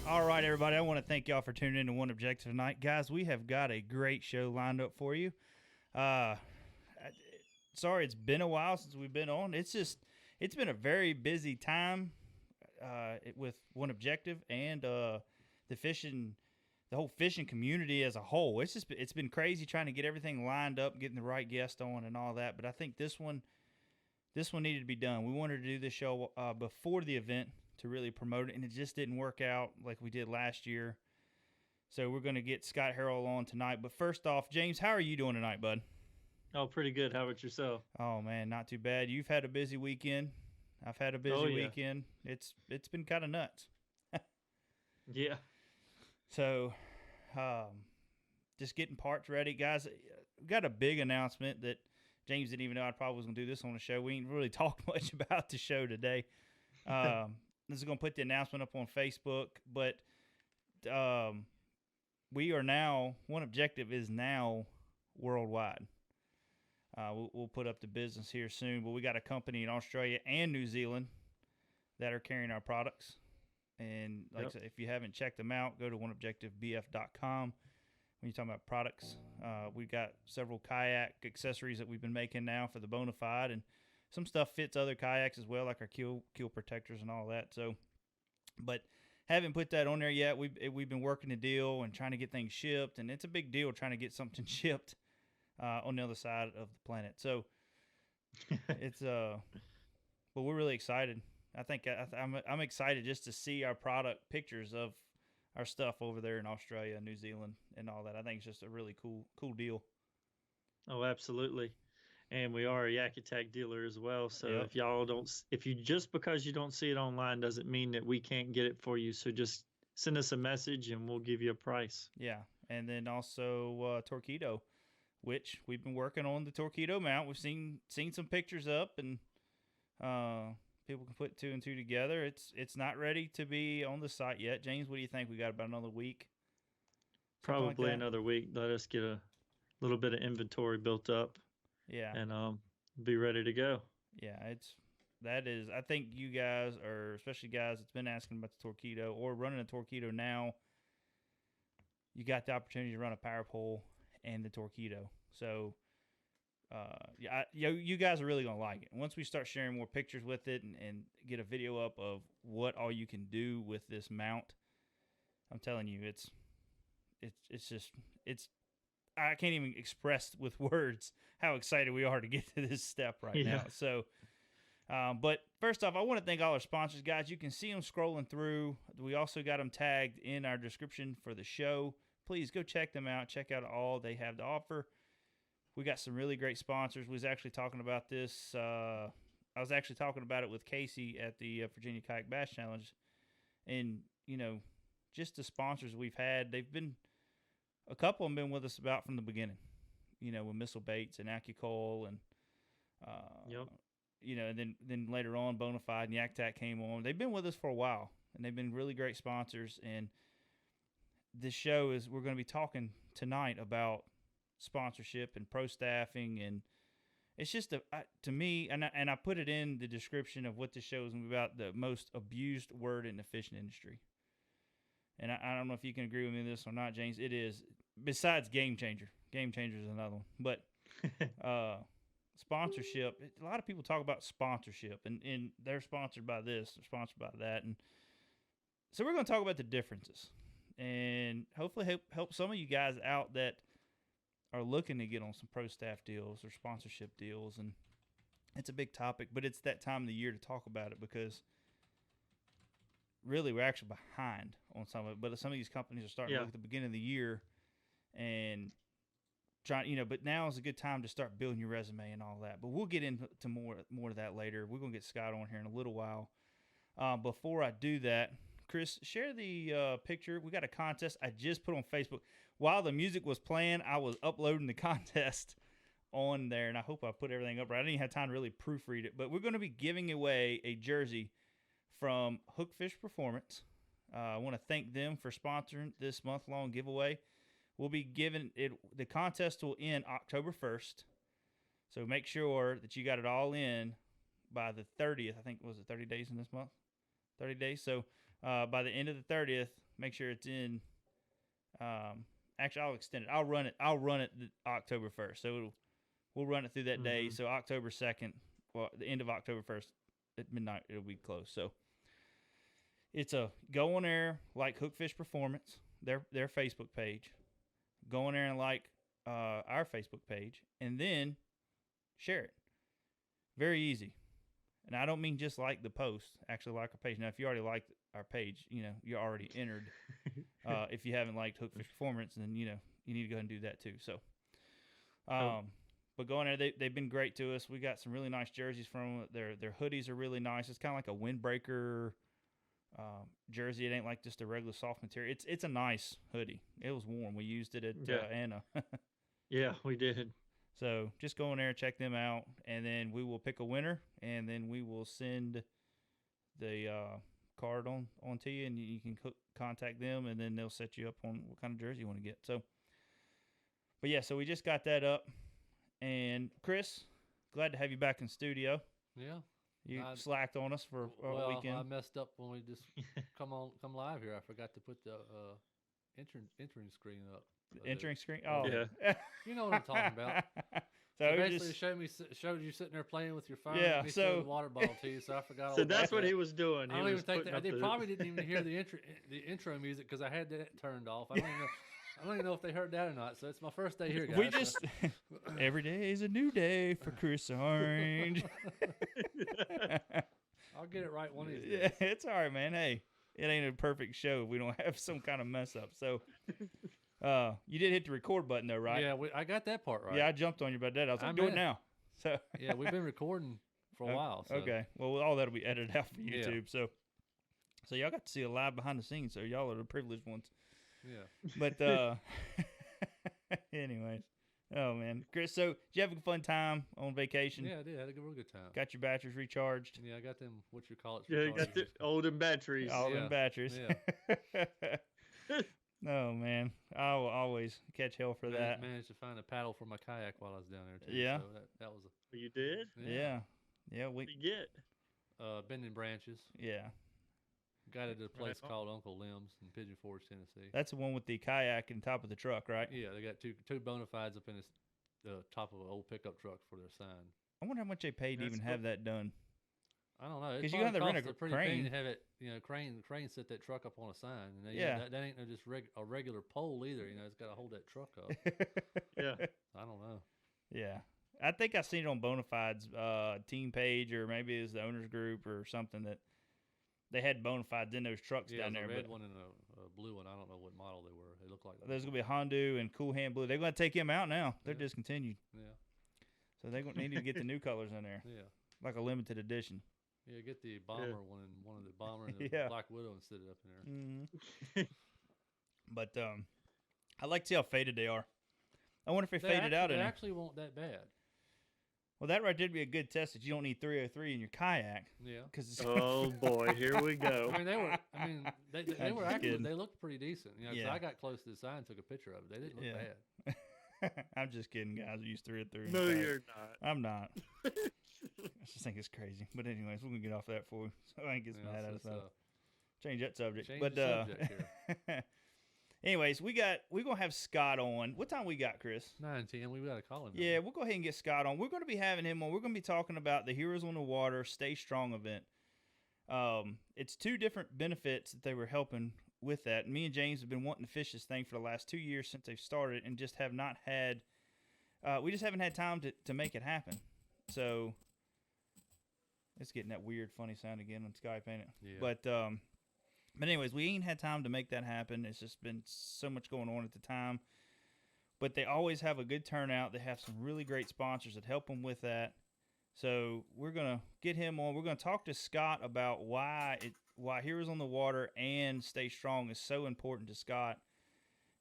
All right, everybody. I want to thank y'all for tuning in to One Objective tonight, guys. We have got a great show lined up for you. Sorry, it's been a while since we've been on. It's been a very busy time with One Objective and the whole fishing community as a whole. It's been crazy trying to get everything lined up, getting the right guest on, and all that. But I think this one needed to be done. We wanted to do this show before the event to really promote it, and it just didn't work out like we did last year. So we're going to get Scott Harrell on tonight. But first off, James, how are you doing tonight, bud? Oh, pretty good. How about yourself? Oh man, not too bad. You've had a busy weekend. I've had a Oh busy yeah, weekend. It's been kind of nuts. yeah. So, um, just getting parts ready, guys. We got a big announcement that James didn't even know I probably was going to do this on the show. We ain't really talked much about the show today. This is going to put the announcement up on Facebook, but um, we are now, One Objective is now worldwide. We'll put up the business here soon, but we got a company in Australia and New Zealand that are carrying our products. And like I said, if you haven't checked them out, go to oneobjectivebf.com. When you're talking about products, we've got several kayak accessories that we've been making now for the Bonafide, and some stuff fits other kayaks as well, like our keel protectors and all that. So, but haven't put that on there yet. We've been working the deal and trying to get things shipped, and it's a big deal trying to get something shipped on the other side of the planet. So it's but we're really excited. I think I'm excited just to see our product pictures of our stuff over there in Australia and New Zealand and all that. I think it's just a really cool deal. Oh, absolutely. And we are a Yak Attack dealer as well. So Yep. if y'all don't, if you just because you don't see it online doesn't mean that we can't get it for you. So just send us a message and we'll give you a price. Yeah. And then also Torqeedo, which we've been working on the Torqeedo mount. We've seen some pictures up, and people can put two and two together. It's not ready to be on the site yet. James, what do you think? We got about another week, something like Probably that. another week. Let us get a little bit of inventory built up Yeah, and be ready to go. yeah. That is. I think you guys are, especially guys that's been asking about the Torqeedo or running a Torqeedo now. You got the opportunity to run a power pole and the Torqeedo. So you guys are really gonna like it once we start sharing more pictures with it and get a video up of what all you can do with this mount. I'm telling you, it's just it's I can't even express with words how excited we are to get to this step right Yeah. now. So, but first off, I want to thank all our sponsors, guys. You can see them scrolling through. We also got them tagged in our description for the show. Please go check them out. Check out all they have to offer. We got some really great sponsors. We was actually talking about this. I was actually talking about it with Casey at the Virginia Kayak Bass Challenge, and just the sponsors we've had. They've been a couple of them been with us about from the beginning. With Missile Baits and AccuCoil and Yep. and then later on Bonafide and YakTac came on. They've been with us for a while, and they've been really great sponsors. And this show is we're going to be talking tonight about sponsorship and pro staffing, and it's just to me, and I put it in the description of what the show is about, the most abused word in the fishing industry. And I don't know if you can agree with me on this or not, James. It is, besides Game Changer. Game Changer is another one. But sponsorship, a lot of people talk about sponsorship, and they're sponsored by this, they're sponsored by that. And so we're going to talk about the differences and hopefully help some of you guys out that are looking to get on some pro staff deals or sponsorship deals. And it's a big topic, but it's that time of the year to talk about it because really we're actually behind on some of it. But some of these companies are starting to look at the beginning of the year and trying, but now is a good time to start building your resume and all that. But we'll get into more of that later. We're going to get Scott on here in a little while. Before I do that, Chris, share the picture. We got a contest I just put on Facebook. While the music was playing, I was uploading the contest on there, and I hope I put everything up right. I didn't even have time to really proofread it, but we're going to be giving away a jersey from Hookfish Performance. I want to thank them for sponsoring this month-long giveaway. We'll be giving it. The contest will end October 1st, so make sure that you got it all in by the 30th. I think was it 30 days in this month? 30 days. So by the end of the 30th, make sure it's in. Actually, I'll extend it. I'll run it October 1st. So we'll run it through that day. So October 2nd, well, the end of October 1st at midnight, it'll be closed. So it's a go on there, like Hookfish Performance, their Facebook page. Go on there and like our Facebook page, and then share it. Very easy. And I don't mean just like the post, actually like our page. Now, if you already liked our page, you're already entered. If you haven't liked Hookfish Performance, then, you need to go ahead and do that too. So, but go on there. They've been great to us. We got some really nice jerseys from them. Their hoodies are really nice. It's kind of like a windbreaker jersey. It ain't like just a regular soft material. It's a nice hoodie. It was warm. We used it at Anna. Yeah, we did. So just go in there and check them out, and then we will pick a winner, and then we will send the card on to you, and you can contact them, and then they'll set you up on what kind of jersey you want to get. So, but yeah, so we just got that up, and Chris, glad to have you back in studio. Yeah. You slacked on us for a weekend. I messed up when we just come live here. I forgot to put the entering screen up. Entering screen? Oh, yeah. You know what I'm talking about. So basically, showed you sitting there playing with your phone. Yeah. And me throwing the water ball to you. So I forgot. So that's what he was doing. I don't even think they probably didn't even hear the intro music because I had that turned off. I don't even know if they heard that or not. So it's my first day here, guys. We just every day is a new day for Chris Orange. I'll get it right one of these days. Yeah, it's all right, man. Hey, it ain't a perfect show if we don't have some kind of mess up. So, you did hit the record button though, right? Yeah, I got that part right. Yeah, I jumped on you about that. I was like, do it now. So yeah, we've been recording for a while. So. Okay, well, all that'll be edited out for YouTube. Yeah. So y'all got to see a live behind the scenes. So y'all are the privileged ones. Yeah. But anyways, oh man, Chris. So did you have a fun time on vacation? Yeah, I did. I had a real good time. Got your batteries recharged? Yeah, I got them. What you call it? Yeah, you got the olden batteries. Olden batteries. Yeah. Oh man, I will always catch hell for that. Managed to find a paddle for my kayak while I was down there too. Yeah. So that was. You did? Yeah. What did you get? Bending Branches. Yeah. Got it at a place called Uncle Lim's in Pigeon Forge, Tennessee. That's the one with the kayak and top of the truck, right? Yeah, they got two bona fides up in the top of an old pickup truck for their sign. I wonder how much they paid to even have that done. I don't know. Because you got to rent a crane to have it. Crane set that truck up on a sign. And that ain't just a regular pole either. It's got to hold that truck up. Yeah. I don't know. Yeah. I think I seen it on Bonafide's team page, or maybe it was the owners group or something, that they had Bonafides in those trucks down there. A red one and a blue one. I don't know what model they were. They look like. There's gonna be a Honda and Cool Hand Blue. They're gonna take him out now. They're discontinued. Yeah. So they're gonna need to get the new colors in there. Yeah. Like a limited edition. Yeah, get the bomber one and one of the bomber and the Black Widow and sit it up in Mm-hmm. there. But I like to see how faded they are. I wonder if they faded out. They actually won't that bad. Well, that right there would be a good test that you don't need 303 in your kayak. Yeah. Oh boy, here we go. They were actually they looked pretty decent. Cause I got close to the sign and took a picture of it. They didn't look bad. I'm just kidding, guys. I use 303. No, you're not. I'm not. I just think it's crazy. But anyways, we're gonna get off that for you. So I ain't get mad at us. Change that subject. Change the subject here. Anyways, we're gonna have Scott on. What time we got, Chris? 9:10. We gotta call him. Yeah, we'll go ahead and get Scott on. We're gonna be having him on. We're gonna be talking about the Heroes on the Water Stay Strong event. It's two different benefits that they were helping with that. Me and James have been wanting to fish this thing for the last 2 years since they've started, and just have not had. We just haven't had time to make it happen. So it's getting that weird, funny sound again on Skype, ain't it? Yeah. But anyways, we ain't had time to make that happen. It's just been so much going on at the time. But they always have a good turnout. They have some really great sponsors that help them with that. So we're going to get him on. We're going to talk to Scott about why Heroes on the Water and Stay Strong is so important to Scott.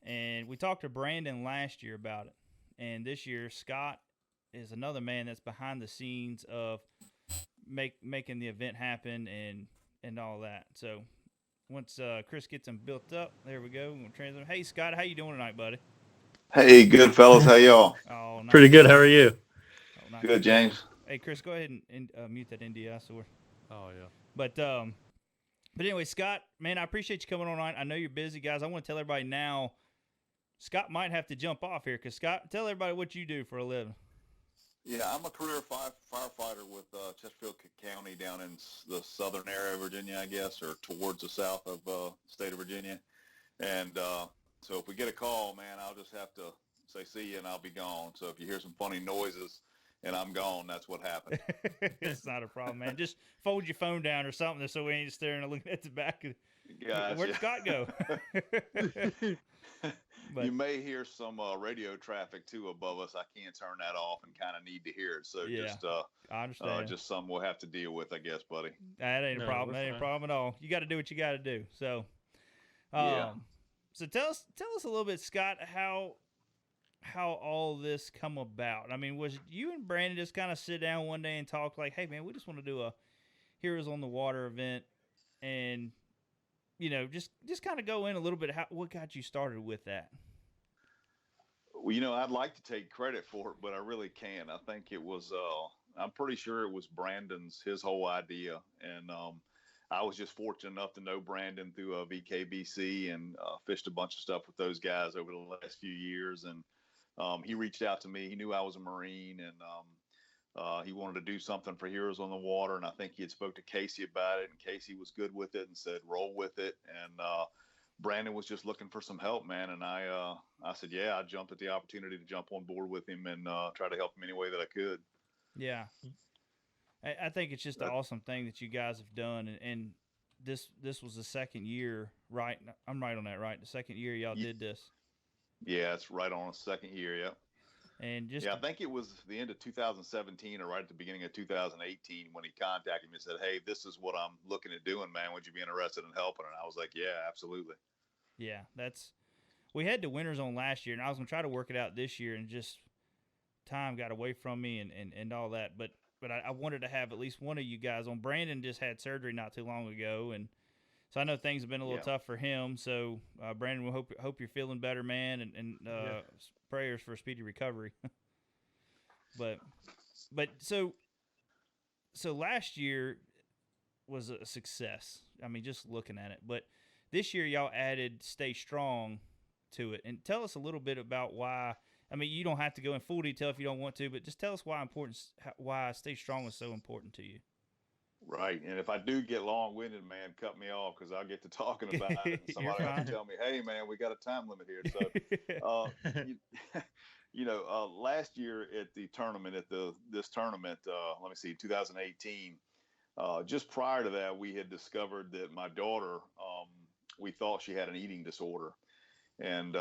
And we talked to Brandon last year about it. And this year, Scott is another man that's behind the scenes of making the event happen and all that. So once Chris gets them built up, there we go. We're gonna translate. Hey, Scott, how you doing tonight, buddy? Hey, good fellas. How y'all? Oh, nice. Pretty good. How are you? Oh, nice. Good, James. Hey, Chris, go ahead and mute that NDI. So we're. Oh yeah. But But anyway, Scott, man, I appreciate you coming online. I know you're busy, guys. I want to tell everybody now, Scott might have to jump off here because, Scott, tell everybody what you do for a living. Yeah, I'm a career firefighter with Chesterfield County down in the southern area of Virginia, I guess, or towards the south of the state of Virginia. And so if we get a call, man, I'll just have to say see you and I'll be gone. So if you hear some funny noises and I'm gone, that's what happened. It's not a problem, man. Just fold your phone down or something so we ain't staring and looking at the back of Gotcha. Where'd Scott go? But, you may hear some radio traffic too above us. I can't turn that off and kind of need to hear it. So yeah, I understand. just something we'll have to deal with, I guess, buddy. That ain't a problem. That ain't a problem at all. You got to do what you got to do. So, yeah. So tell us a little bit, Scott, how all this come about. I mean, was you and Brandon just kind of sit down one day and talk like, hey, man, we just want to do a Heroes on the Water event and, you know, just kind of go in a little bit. What got you started with that? Well, you know, I'd like to take credit for it, but I really can't. I think it was, I'm pretty sure it was Brandon's, his whole idea. And I was just fortunate enough to know Brandon through VKBC and fished a bunch of stuff with those guys over the last few years. And he reached out to me. He knew I was a Marine, and he wanted to do something for Heroes on the Water. And I think he had spoke to Casey about it, and Casey was good with it and said, roll with it. And Brandon was just looking for some help, man. And I said, yeah, I jumped at the opportunity to jump on board with him and try to help him any way that I could. Yeah. I think it's just an awesome thing that you guys have done. And this was the second year, right? I'm right on that, right? The second year y'all did this. Yeah, it's right on a second year, yeah. And just I think it was the end of 2017 or right at the beginning of 2018 when he contacted me and said, hey, this is what I'm looking at doing, man. Would you be interested in helping? And I was like, yeah, absolutely. Yeah, we had the winners on last year, and I was going to try to work it out this year, and just time got away from me and all that. But I wanted to have at least one of you guys on. Brandon just had surgery not too long ago, and so I know things have been a little tough for him. So, Brandon, we hope you're feeling better, man, and prayers for a speedy recovery. but so last year was a success. I mean, just looking at it. But this year y'all added Stay Strong to it. And tell us a little bit about why. I mean, you don't have to go in full detail if you don't want to, but just tell us why Stay Strong is so important to you. Right. And if I do get long-winded, man, cut me off because I'll get to talking about it. And somebody has to tell me, hey, man, we got a time limit here. So, last year at the tournament, this tournament, 2018, just prior to that, we had discovered that my daughter, we thought she had an eating disorder. And,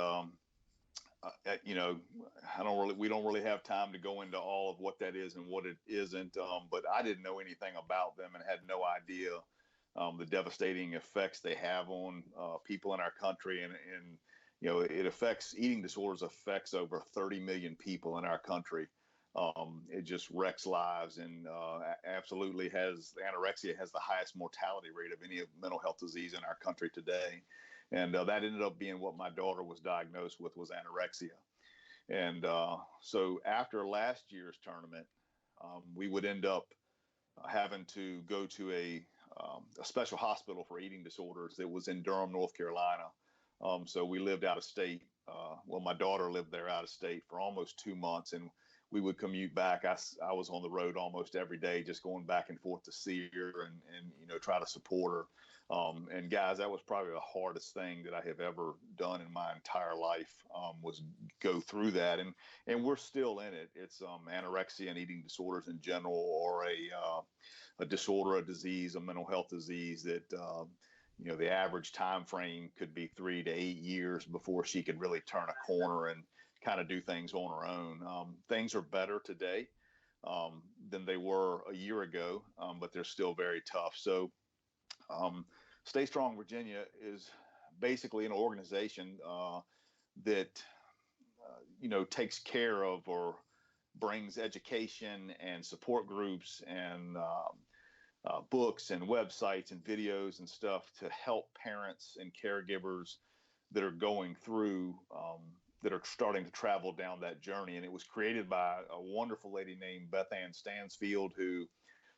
we don't really have time to go into all of what that is and what it isn't. But I didn't know anything about them and had no idea the devastating effects they have on people in our country. And eating disorders affects over 30 million people in our country. It just wrecks lives and anorexia has the highest mortality rate of any mental health disease in our country today. And that ended up being what my daughter was diagnosed with, was anorexia. And so after last year's tournament, we would end up having to go to a special hospital for eating disorders that was in Durham, North Carolina. So we lived out of state. My daughter lived there out of state for almost 2 months, and we would commute back. I was on the road almost every day, just going back and forth to see her and try to support her. And guys, that was probably the hardest thing that I have ever done in my entire life, was go through that. And we're still in it. It's anorexia and eating disorders in general, or a disorder, a disease, a mental health disease that, the average time frame could be 3 to 8 years before she could really turn a corner and kind of do things on her own. Things are better today than they were a year ago, but they're still very tough. So Stay Strong Virginia is basically an organization that takes care of or brings education and support groups and books and websites and videos and stuff to help parents and caregivers that are going through that are starting to travel down that journey. And it was created by a wonderful lady named Beth Ann Stansfield, who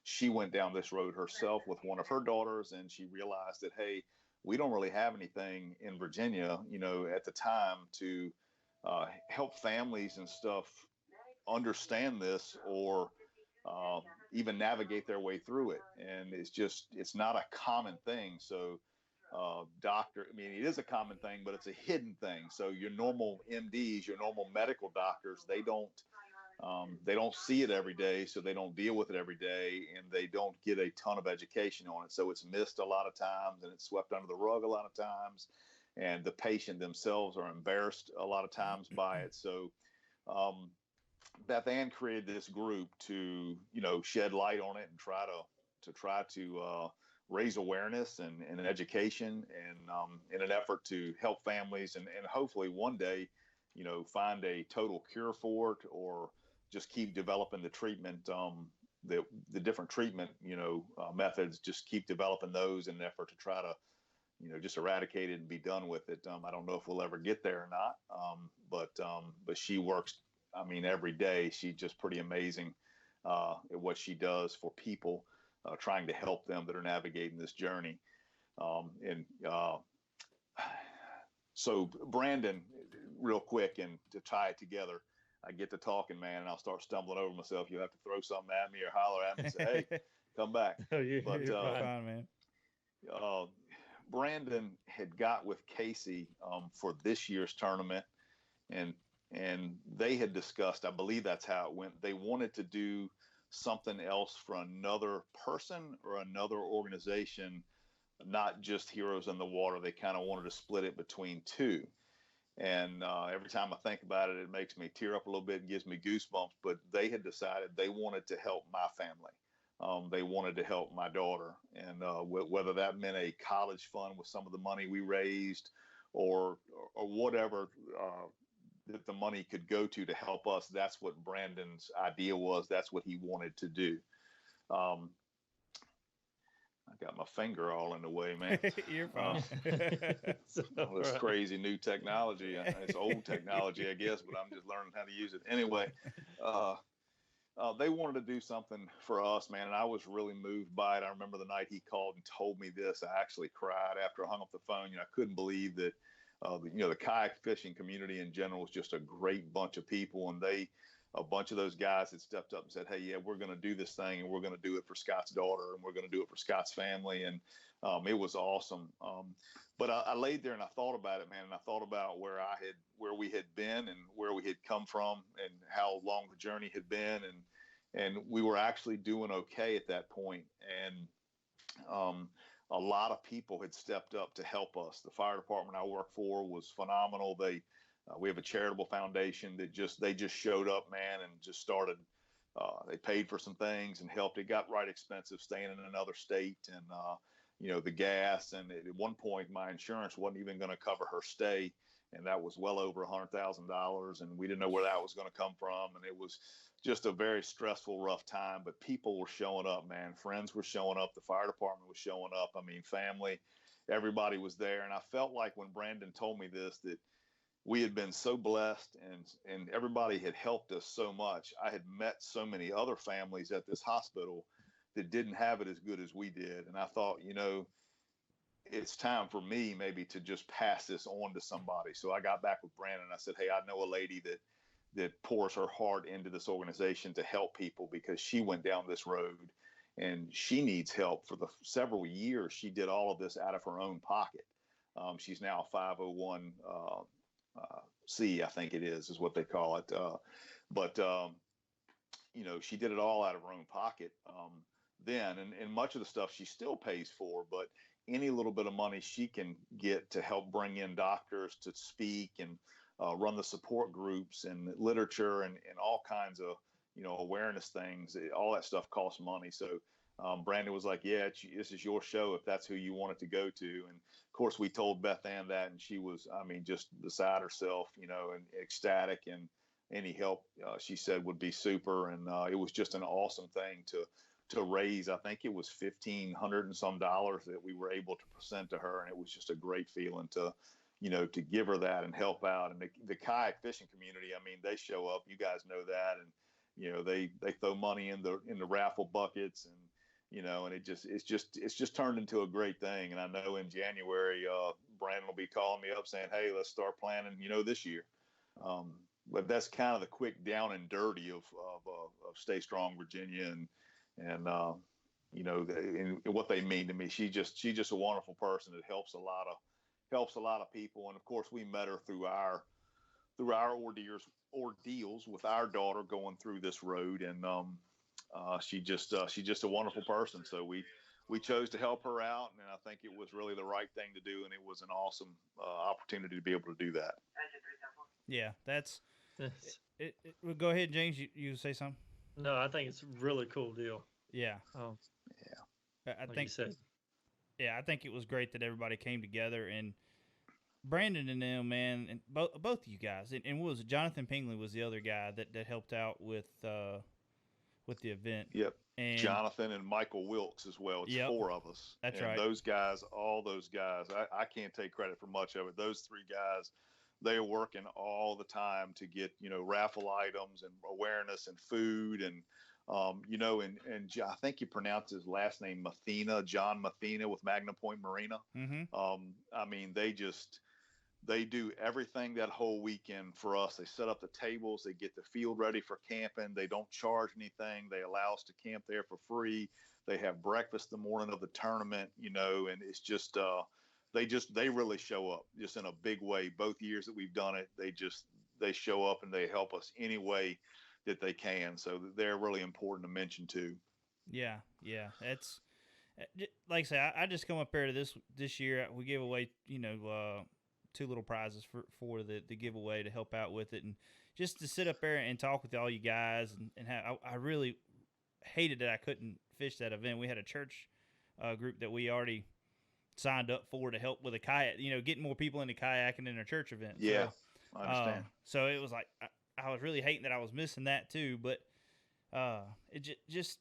she went down this road herself with one of her daughters, and she realized that, hey, we don't really have anything in Virginia, at the time to help families and stuff understand this or even navigate their way through it. And it's not a common thing. So, it is a common thing, but it's a hidden thing. So your normal MDs, your normal medical doctors, they don't see it every day, so they don't deal with it every day, and they don't get a ton of education on it. So it's missed a lot of times, and it's swept under the rug a lot of times, and the patient themselves are embarrassed a lot of times by it. So Beth Ann created this group to, shed light on it and try to raise awareness and education, and in an effort to help families and hopefully one day, find a total cure for it, or just keep developing the treatment, the different treatment, methods, just keep developing those in an effort to try to, just eradicate it and be done with it. I don't know if we'll ever get there or not. But she works, every day. She's just pretty amazing at what she does for people, trying to help them that are navigating this journey. So Brandon, real quick, and to tie it together, I get to talking, man, and I'll start stumbling over myself. You'll have to throw something at me or holler at me and say, hey, come back. You're But fine, man. Brandon had got with Casey for this year's tournament, and they had discussed, I believe that's how it went, they wanted to do something else for another person or another organization, not just Heroes in the Water. They kind of wanted to split it between two. And every time I think about it, it makes me tear up a little bit and gives me goosebumps. But they had decided they wanted to help my family. They wanted to help my daughter. And whether that meant a college fund with some of the money we raised, or whatever that the money could go to help us, that's what Brandon's idea was. That's what he wanted to do. I got my finger all in the way, man. You're fine. All this crazy new technology. It's old technology, I guess, but I'm just learning how to use it. Anyway, they wanted to do something for us, man, and I was really moved by it. I remember the night he called and told me this. I actually cried after I hung up the phone. I couldn't believe that. The kayak fishing community in general is just a great bunch of people, and a bunch of those guys had stepped up and said, hey, yeah, we're going to do this thing, and we're going to do it for Scott's daughter, and we're going to do it for Scott's family. And it was awesome. But I laid there and I thought about it, man, and I thought about where we had been and where we had come from and how long the journey had been. And we were actually doing okay at that point. And a lot of people had stepped up to help us. The fire department I work for was phenomenal. We have a charitable foundation that they just showed up, man, and just started. They paid for some things and helped. It got right expensive staying in another state, and the gas. And at one point, my insurance wasn't even going to cover her stay, and that was well over $100,000. And we didn't know where that was going to come from, and it was just a very stressful, rough time. But people were showing up, man. Friends were showing up. The fire department was showing up. Family, everybody was there. And I felt like when Brandon told me this, that we had been so blessed and everybody had helped us so much. I had met so many other families at this hospital that didn't have it as good as we did. And I thought, it's time for me maybe to just pass this on to somebody. So I got back with Brandon and I said, hey, I know a lady that pours her heart into this organization to help people, because she went down this road and she needs help. For the several years, she did all of this out of her own pocket. She's now a 501 C, I think it is what they call it. But she did it all out of her own pocket then. And much of the stuff she still pays for, but any little bit of money she can get to help bring in doctors to speak and run the support groups and literature and all kinds of, awareness things, all that stuff costs money. So Brandon was like, yeah, this is your show if that's who you want it to go to. And of course we told Beth Ann that, and she was, just beside herself, and ecstatic, and any help she said would be super. And it was just an awesome thing to raise. I think it was $1,500 and some that we were able to present to her. And it was just a great feeling to give her that and help out. And the kayak fishing community, they show up, you guys know that. And, they throw money in the raffle buckets, And it's just turned into a great thing. And I know in January, Brandon will be calling me up saying, "Hey, let's start planning, this year." But that's kind of the quick down and dirty of Stay Strong Virginia, and and what they mean to me. She's just a wonderful person that helps a lot of people. And of course, we met her through our ordeals with our daughter going through this road, and she's just a wonderful person. So we chose to help her out, and I think it was really the right thing to do, and it was an awesome opportunity to be able to do that. Yeah, that's Yes. well, go ahead, James. You say something? No, I think it's a really cool deal. Yeah, I Like you think said. yeah, I think it was great that everybody came together, and Brandon and them, man, and both of you guys, and what was it? Jonathan Pingley was the other guy that helped out with the event. Yep. And Jonathan and Michael Wilkes as well. It's Yep. 4 of us. That's and right. Those guys, all those guys, I can't take credit for much of it. Those 3 guys, they are working all the time to get, raffle items and awareness and food and, I think you pronounce his last name Mathena, John Mathena with Magna Point Marina. I mean, they do everything that whole weekend for us. They set up the tables, they get the field ready for camping. They don't charge anything. They allow us to camp there for free. They have breakfast the morning of the tournament, and it's just, they really show up just in a big way. Both years that we've done it, they show up and they help us any way that they can. So they're really important to mention too. yeah, it's like I say, I just come up there to this year. We gave away 2 little prizes for the giveaway to help out with it, and just to sit up there and talk with all you guys, and I really hated that I couldn't fish that event. We had a church group that we already signed up for to help with a kayak, getting more people into kayaking in a church event. Yeah, so, I understand. So it was like I was really hating that I was missing that too, but it just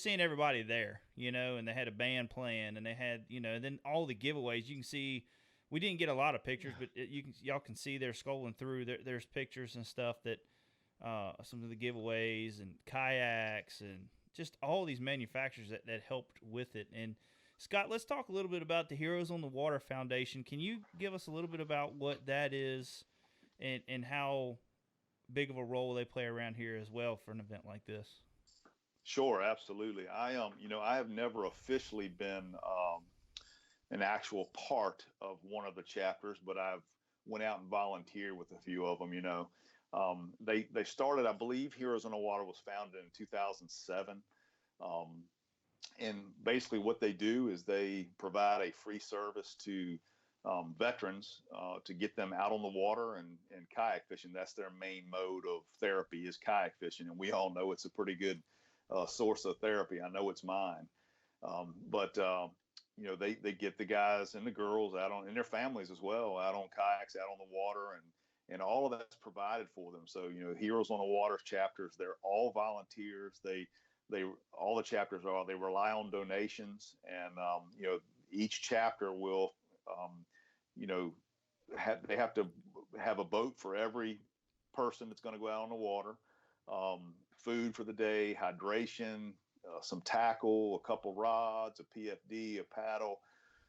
seeing everybody there, and they had a band playing, and they had, and then all the giveaways. You can see we didn't get a lot of pictures, but y'all can see they're scrolling through. There's pictures and stuff that some of the giveaways and kayaks and just all these manufacturers that helped with it. And Scott, let's talk a little bit about the Heroes on the Water Foundation. Can you give us a little bit about what that is and how big of a role they play around here as well for an event like this? Sure, absolutely. I have never officially been an actual part of one of the chapters, but I've went out and volunteered with a few of them. They started, I believe, Heroes on the Water was founded in 2007. And basically what they do is they provide a free service to veterans to get them out on the water and kayak fishing. That's their main mode of therapy is kayak fishing. And we all know it's a pretty good source of therapy. I know it's mine. But they get the guys and the girls out on, and their families as well, out on kayaks, out on the water, and all of that's provided for them. So, Heroes on the Water chapters, they're all volunteers. They all the chapters they rely on donations, and each chapter will they have to have a boat for every person that's going to go out on the water, food for the day, hydration, some tackle, a couple rods, a PFD, a paddle.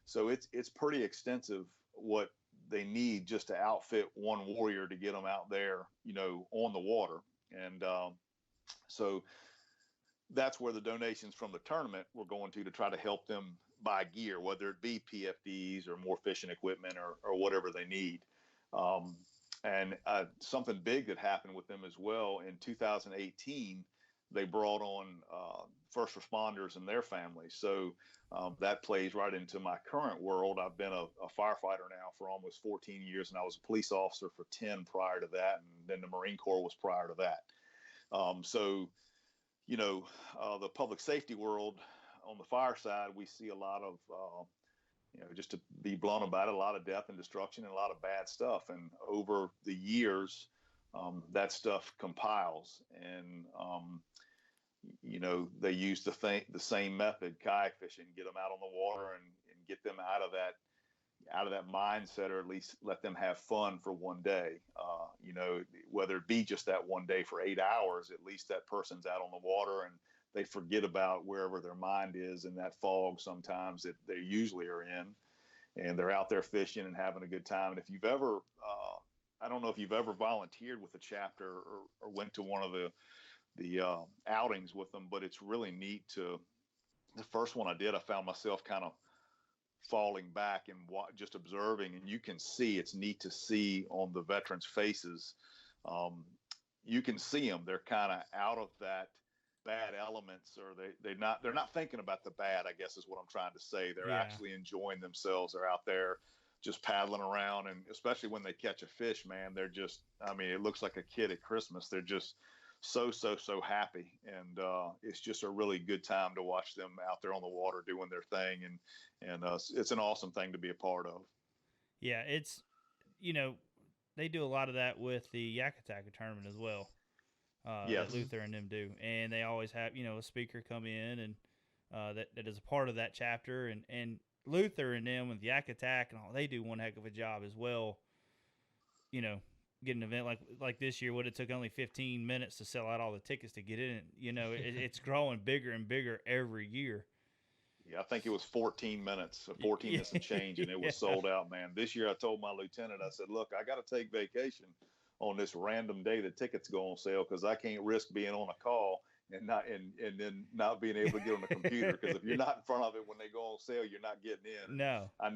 So it's pretty extensive what they need just to outfit one warrior to get them out there, on the water. And so that's where the donations from the tournament were going to try to help them buy gear, whether it be PFDs or more fishing equipment or whatever they need. And something big that happened with them as well in 2018, they brought on first responders and their families. So that plays right into my current world. I've been a firefighter now for almost 14 years, and I was a police officer for 10 prior to that, and then the Marine Corps was prior to that. The public safety world on the fire side, we see a lot of, just to be blunt about it, a lot of death and destruction and a lot of bad stuff. And over the years, that stuff compiles, and they use the same method, kayak fishing, get them out on the water and get them out of that mindset, or at least let them have fun for one day. Whether it be just that one day for 8 hours, at least that person's out on the water and they forget about wherever their mind is in that fog sometimes that they usually are in, and they're out there fishing and having a good time. And if you've ever, I don't know if you've ever volunteered with a chapter or went to one of the outings with them, but it's really neat to. The first one I did, I found myself kind of falling back and just observing, and you can see, it's neat to see on the veterans' faces. You can see them; they're kind of out of that bad elements, or they're not thinking about the bad, I guess is what I'm trying to say. They're actually enjoying themselves. They're out there just paddling around, and especially when they catch a fish, man, they're just, I mean, it looks like a kid at Christmas. They're just so happy, and it's just a really good time to watch them out there on the water doing their thing, and it's an awesome thing to be a part of. Yeah, it's, they do a lot of that with the Yakataka tournament as well. Yes. That Luther and them do, and they always have a speaker come in and that is a part of that chapter, and Luther and them with Yak Attack and all, they do one heck of a job as well. Get an event like this year, it took only 15 minutes to sell out all the tickets to get in. It's growing bigger and bigger every year. Yeah, I think it was 14 minutes, 14 minutes and change, and it was sold out, man. This year I told my lieutenant, I said, look, I got to take vacation on this random day the tickets go on sale, because I can't risk being on a call and then not being able to get on the computer, because if you're not in front of it when they go on sale, you're not getting in. No. I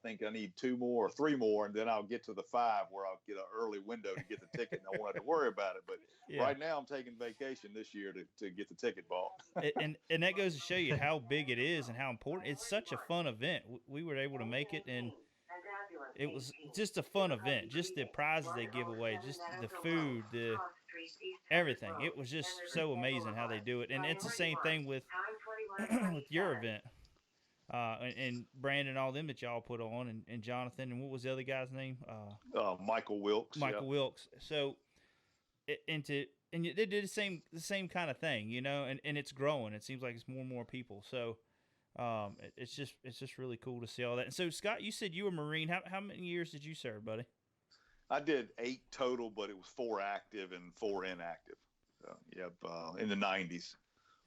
think I need 2 more or 3 more, and then I'll get to the 5 where I'll get an early window to get the ticket, and I won't have to worry about it. But right now I'm taking vacation this year to get the ticket bought. and that goes to show you how big it is and how important. It's such a fun event. We were able to make it, and it was just a fun event. Just the prizes they give away, just the food, the everything. It was just so amazing how they do it. And it's the same thing with with your event. And Brandon, all them that y'all put on, and Jonathan, and what was the other guy's name? Michael Wilkes. Michael Wilkes. So, they did the same kind of thing, and it's growing. It seems like it's more and more people. So, it's just really cool to see all that. And so, Scott, you said you were Marine. How many years did you serve, buddy? I did 8 total, but it was 4 active and 4 inactive. In the 90s.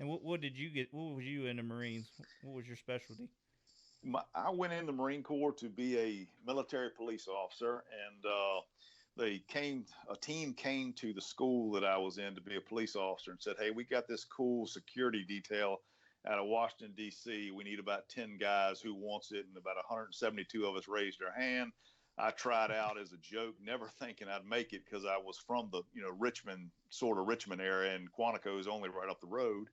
And what did you get? What was you in the Marines? What was your specialty? I went in the Marine Corps to be a military police officer, and a team came to the school that I was in to be a police officer and said, hey, we got this cool security detail out of Washington, D.C. We need about 10 guys. Who wants it? And about 172 of us raised our hand. I tried out as a joke, never thinking I'd make it, because I was from the Richmond area, and Quantico is only right up the road.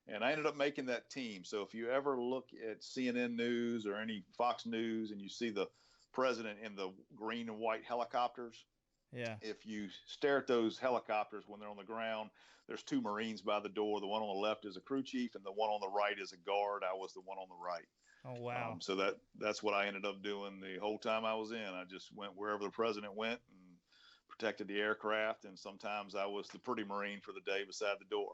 And I ended up making that team. So if you ever look at CNN News or any Fox News and you see the president in the green and white helicopters, if you stare at those helicopters when they're on the ground, there's 2 Marines by the door. The one on the left is a crew chief, and the one on the right is a guard. I was the one on the right. Oh, wow. So that's what I ended up doing the whole time I was in. I just went wherever the president went and protected the aircraft. And sometimes I was the pretty Marine for the day beside the door.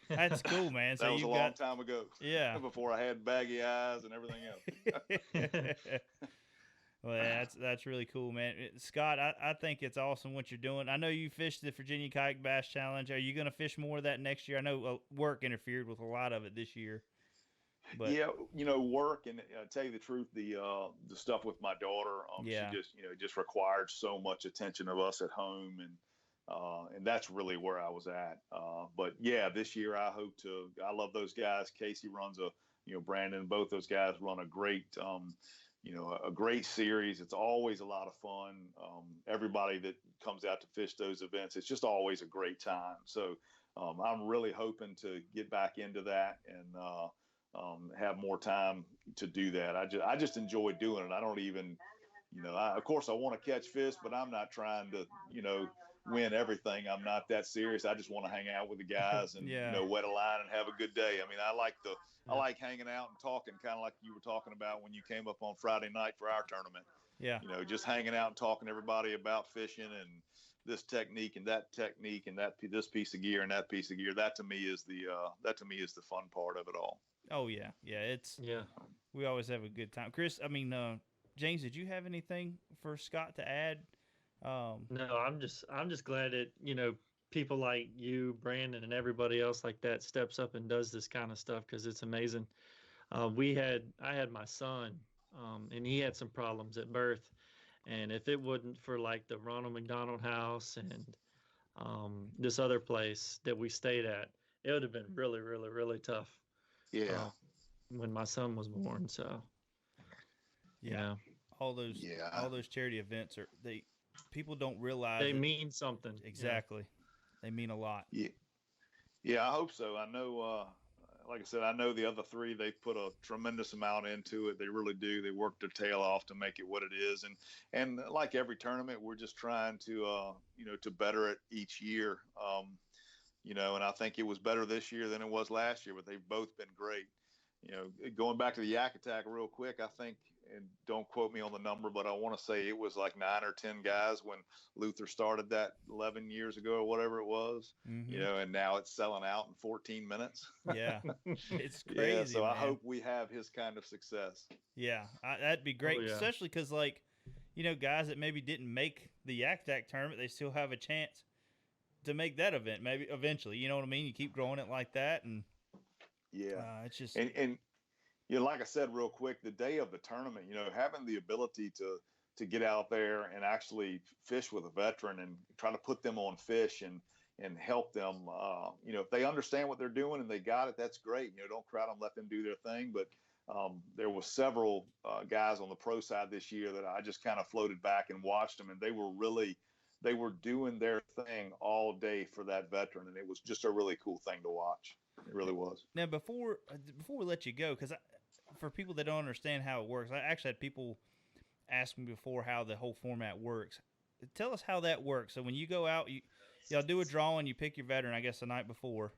That's cool, man. That was a long time ago. Yeah. Before I had baggy eyes and everything else. Well, that's really cool, man. Scott, I think it's awesome what you're doing. I know you fished the Virginia Kayak Bass Challenge. Are you going to fish more of that next year? I know work interfered with a lot of it this year. But yeah, work, and tell you the truth, the stuff with my daughter, she just required so much attention of us at home, and that's really where I was at. But yeah, this year I love those guys. Casey runs Brandon, both those guys run a great, a great series. It's always a lot of fun. Everybody that comes out to fish those events, it's just always a great time. So I'm really hoping to get back into that and have more time to do that. I just enjoy doing it. I don't even, of course I want to catch fish, but I'm not trying to, win everything. I'm not that serious. I just want to hang out with the guys and, wet a line and have a good day. I mean, I like hanging out and talking, kind of like you were talking about when you came up on Friday night for our tournament. Yeah. Just hanging out and talking to everybody about fishing and this technique and that technique and this piece of gear and that piece of gear. That to me is the fun part of it all. Oh yeah. We always have a good time. Chris, James, did you have anything for Scott to add? No, I'm just glad that people like you, Brandon, and everybody else like that steps up and does this kind of stuff because it's amazing. I had my son, and he had some problems at birth, and if it wasn't for like the Ronald McDonald House and this other place that we stayed at, it would have been really, really, really tough. Yeah. When my son was born. So, Yeah. All Yeah. those charity events people don't realize they it. mean something. Exactly. They mean a lot. Yeah. Yeah, I hope so. I know, like I said, I know the other three, they put a tremendous amount into it. They really do. They work their tail off to make it what it is. And like every tournament, we're just trying to, to better it each year. And I think it was better this year than it was last year, but they've both been great. Going back to the Yak Attack real quick, I think, and don't quote me on the number, but I want to say it was like 9 or 10 guys when Luther started that 11 years ago or whatever it was, Mm-hmm. and now it's selling out in 14 minutes. Yeah. It's crazy. Yeah, so man. I hope we have his kind of success. Yeah. That'd be great, Oh, yeah. especially because, like, guys that maybe didn't make the Yak Attack tournament, they still have a chance to make that event maybe eventually. You know what I mean? You keep growing it like that, and Yeah. it's just And like I said, real quick, the day of the tournament, having the ability to get out there and actually fish with a veteran and try to put them on fish and help them, if they understand what they're doing and they got it, that's great. Don't crowd them, let them do their thing. But there were several guys on the pro side this year that I just kind of floated back and watched them, and they were doing their thing all day for that veteran, and it was just a really cool thing to watch. It really was. Now, before we let you go, because for people that don't understand how it works, I actually had people ask me before how the whole format works. Tell us how that works. So when you go out, y'all do a drawing, you pick your veteran, I guess, the night before,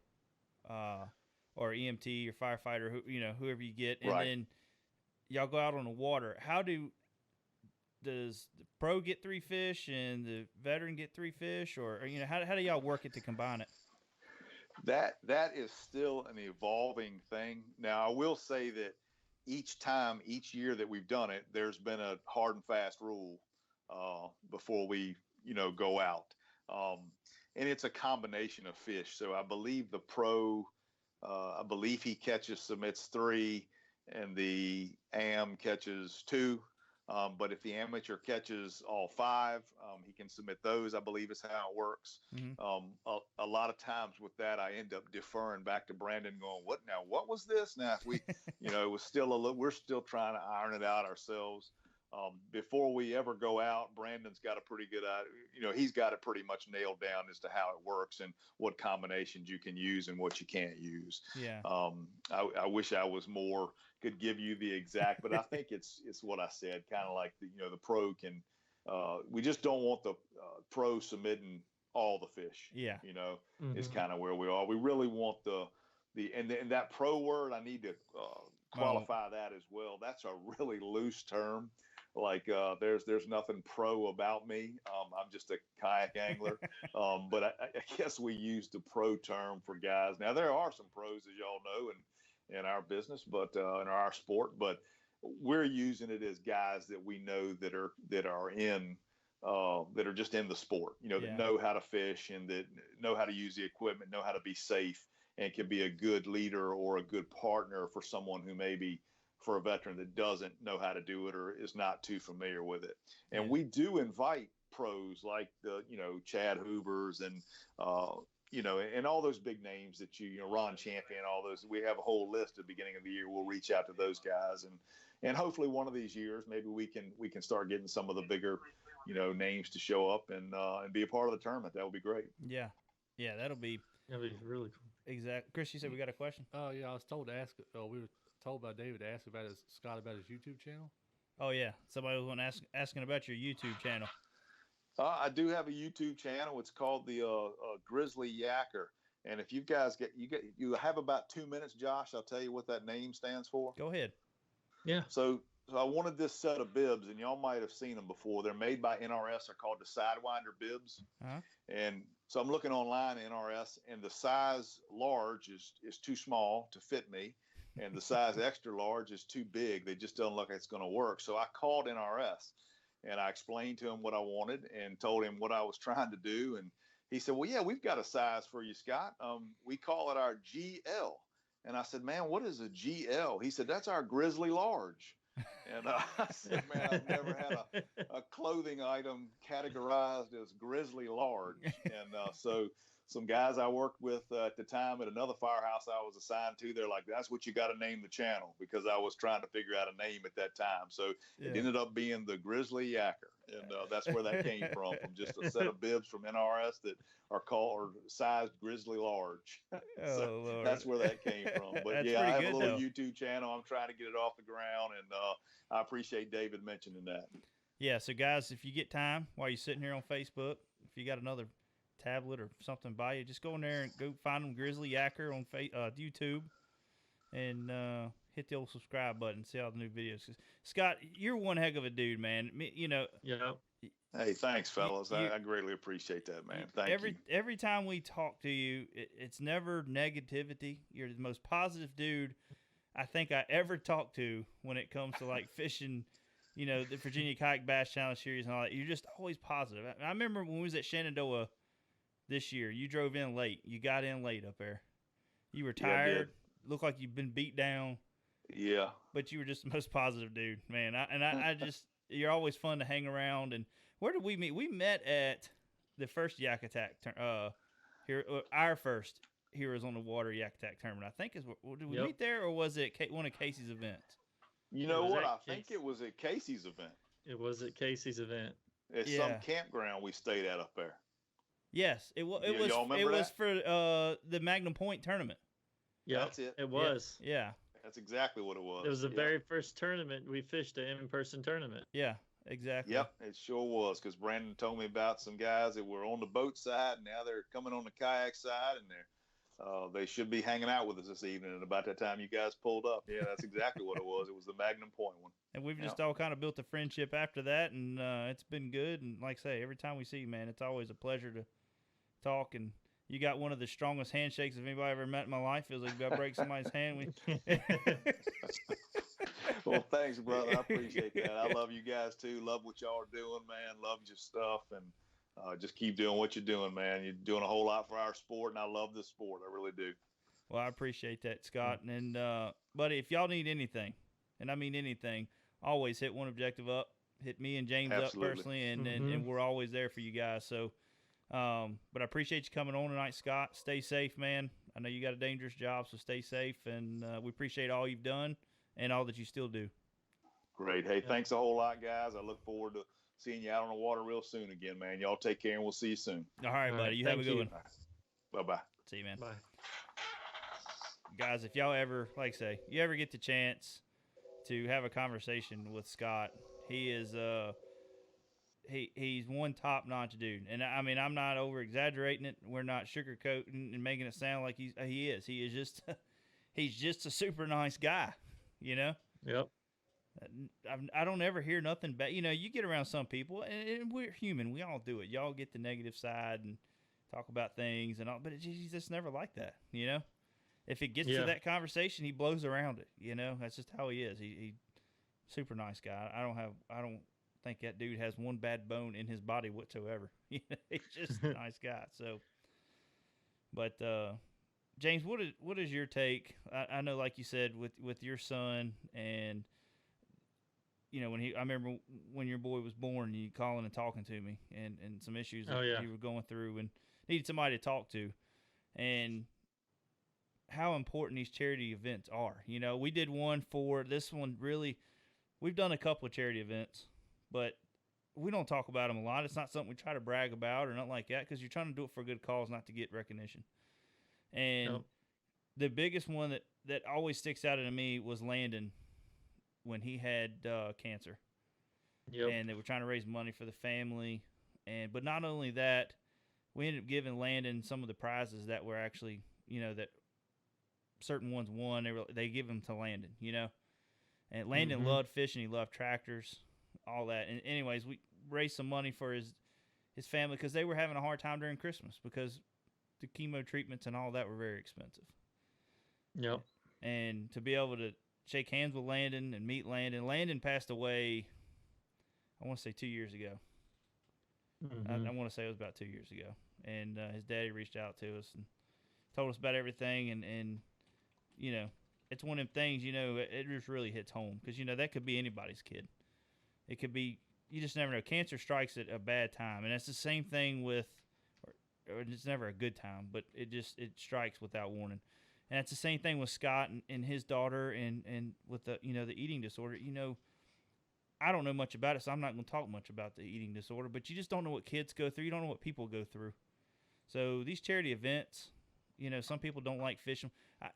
or EMT or firefighter, whoever you get, and Right. then y'all go out on the water. Does the pro get 3 fish and the veteran get 3 fish, or how do y'all work it to combine it? That is still an evolving thing. Now, I will say that each year that we've done it, there's been a hard and fast rule before we, go out. And it's a combination of fish. So I believe the pro, he submits 3, and the AM catches 2. But if the amateur catches all 5, he can submit those, I believe is how it works. Mm-hmm. A lot of times with that, I end up deferring back to Brandon going, what was this? Now, if we, it was still we're still trying to iron it out ourselves. Before we ever go out, Brandon's got a pretty good idea. He's got it pretty much nailed down as to how it works and what combinations you can use and what you can't use. Yeah. I wish I was could give you the exact, but I think it's what I said, kind of like the pro can. We just don't want the pro submitting all the fish. Yeah. Is kind of where we are. We really want and that pro word, I need to qualify that as well. That's a really loose term. Like there's nothing pro about me. I'm just a kayak angler. But I guess we use the pro term for guys. Now there are some pros, as y'all know, in our business, but in our sport. But we're using it as guys that we know that are in that are just in the sport. That know how to fish and that know how to use the equipment, know how to be safe, and can be a good leader or a good partner for someone who maybe for a veteran that doesn't know how to do it or is not too familiar with it. And we do invite pros like the, Chad Hoovers and, and all those big names that Ron Champion, all those. We have a whole list at the beginning of the year. We'll reach out to those guys and hopefully one of these years, maybe we can start getting some of the bigger, names to show up and be a part of the tournament. That would be great. Yeah. Yeah. That'll be really cool. Exactly. Chris, you said we got a question? Oh, yeah. I was told to ask. We were told by David to ask Scott about his YouTube channel. Oh, yeah. Somebody was asking about your YouTube channel. I do have a YouTube channel. It's called the Grizzly Yacker. And if you guys you have about 2 minutes, Josh, I'll tell you what that name stands for. Go ahead. Yeah. So I wanted this set of bibs, and y'all might have seen them before. They're made by NRS. They're called the Sidewinder bibs. Uh-huh. And so I'm looking online at NRS, and the size large is too small to fit me, and the size extra large is too big. They just don't look like it's going to work. So I called NRS, and I explained to him what I wanted and told him what I was trying to do. he said, "Well, yeah, we've got a size for you, Scott. We call it our GL." And I said, "Man, what is a GL?" He said, "That's our Grizzly Large." And I said, "Man, I've never had a clothing item categorized as Grizzly Large." And so some guys I worked with at the time at another firehouse I was assigned to, they're like, "That's what you got to name the channel," because I was trying to figure out a name at that time. So it ended up being the Grizzly Yacker. And that's where that came from just a set of bibs from NRS that are called or sized Grizzly Large. So Lord. that's where that came from. But That's yeah, I have pretty a good, little though. YouTube channel. I'm trying to get it off the ground, and I appreciate David mentioning that. Yeah, so guys, if you get time while you're sitting here on Facebook, if you got another tablet or something by you, just go in there and go find them Grizzly Yacker on YouTube and hit the old subscribe button, see all the new videos. 'Cause, Scott, you're one heck of a dude, man. You know, Yep. Hey, thanks, fellas. you- I greatly appreciate that, man. Thank you. every time we talk to you, it's never negativity. You're the most positive dude I think I ever talked to when it comes to like fishing, you know, the Virginia Kayak Bass Challenge Series and all that. You're just always positive. I remember when we was at Shenandoah this year, you drove in late. You got in late up there. You were Yeah, I tired. did. Looked like you'd been beat down, Yeah. but you were just the most positive dude, man. I just, you're always fun to hang around. And where did we meet? We met at the first Yak Attack here, our first Heroes on the Water Yak Attack tournament. I think did we Yep. meet there, or was it one of Casey's events? You know was what? at I think Case. it was at Casey's event. It was at Casey's event. At Yeah. some campground we stayed at up there. Yes, it was. Yeah, y'all remember was that? for the Magnum Point tournament. Yep. That's it. It was. Yeah, That's exactly what it was. It was the Yeah. very first tournament we fished, an in-person tournament. yeah, exactly. Yep, it sure was. Because Brandon told me about some guys that were on the boat side, and now they're coming on the kayak side, and they should be hanging out with us this evening. And about that time you guys pulled up, yeah, that's exactly what it was. It was the Magnum Point one. And we've just Yeah. all kind of built a friendship after that, and it's been good. And like I say, every time we see you, man, it's always a pleasure to talk. And you got one of the strongest handshakes of anybody I ever met in my life. Feels like you got to break somebody's hand. Well, thanks, brother. I appreciate that. I love you guys too. Love what y'all are doing, man. Love your stuff, and just keep doing what you're doing, man. You're doing a whole lot for our sport, and I love this sport. I really do. Well, I appreciate that, Scott. And buddy, if y'all need anything, and I mean anything, always hit One Objective up. Hit me and James Absolutely. up personally, and we're always there for you guys. So, but I appreciate you coming on tonight, Scott. Stay safe, man. I know you got a dangerous job, so stay safe. And we appreciate all you've done and all that you still do. Great. Hey, thanks a whole lot, guys. I look forward to seeing you out on the water real soon again, man. Y'all take care, and we'll see you soon. All right, All buddy. right, You have a thank good you. one. Bye-bye. See you, man. Bye. Guys, if y'all ever, like I say, you ever get the chance to have a conversation with Scott, he is he's one top-notch dude. And I mean, I'm not over-exaggerating it. We're not sugarcoating and making it sound like he is. He is just he's just a super nice guy, you know? Yep. I don't ever hear nothing bad. You know, you get around some people, and we're human. We all do it. Y'all get the negative side and talk about things and all, but he's just never like that, you know? If it gets to Yeah. that conversation, he blows around it, you know? That's just how he is. He super nice guy. I don't think that dude has one bad bone in his body whatsoever. You know, he's just a nice guy. So, but James, what is your take? I know, like you said, with your son, and you know, I remember when your boy was born, you calling and talking to me, and some issues that you were going through, and needed somebody to talk to, and how important these charity events are. You know, we did one for this one. Really, we've done a couple of charity events, but we don't talk about them a lot. It's not something we try to brag about or nothing like that, because you're trying to do it for a good cause, not to get recognition. And the biggest one that always sticks out to me was Landon when he had cancer. Yep. And they were trying to raise money for the family. But not only that, we ended up giving Landon some of the prizes that were actually, you know, that certain ones won. They give them to Landon, you know. And Landon loved fishing. He loved tractors, all that. And anyways, we raised some money for his family, because they were having a hard time during Christmas because the chemo treatments and all that were very expensive. Yep. And to be able to shake hands with Landon and meet Landon. Landon passed away, I want to say 2 years ago. I want to say it was about 2 years ago. and his daddy reached out to us and told us about everything, and you know, it's one of them things, you know, it just really hits home because, you know, that could be anybody's kid. It could be, you just never know. Cancer strikes at a bad time, and it's the same thing with, or it's never a good time, but it strikes without warning. And it's the same thing with Scott and his daughter, and with the, you know, the eating disorder. You know, I don't know much about it, so I'm not going to talk much about the eating disorder, but you just don't know what kids go through. You don't know what people go through. So these charity events, you know, some people don't like fishing.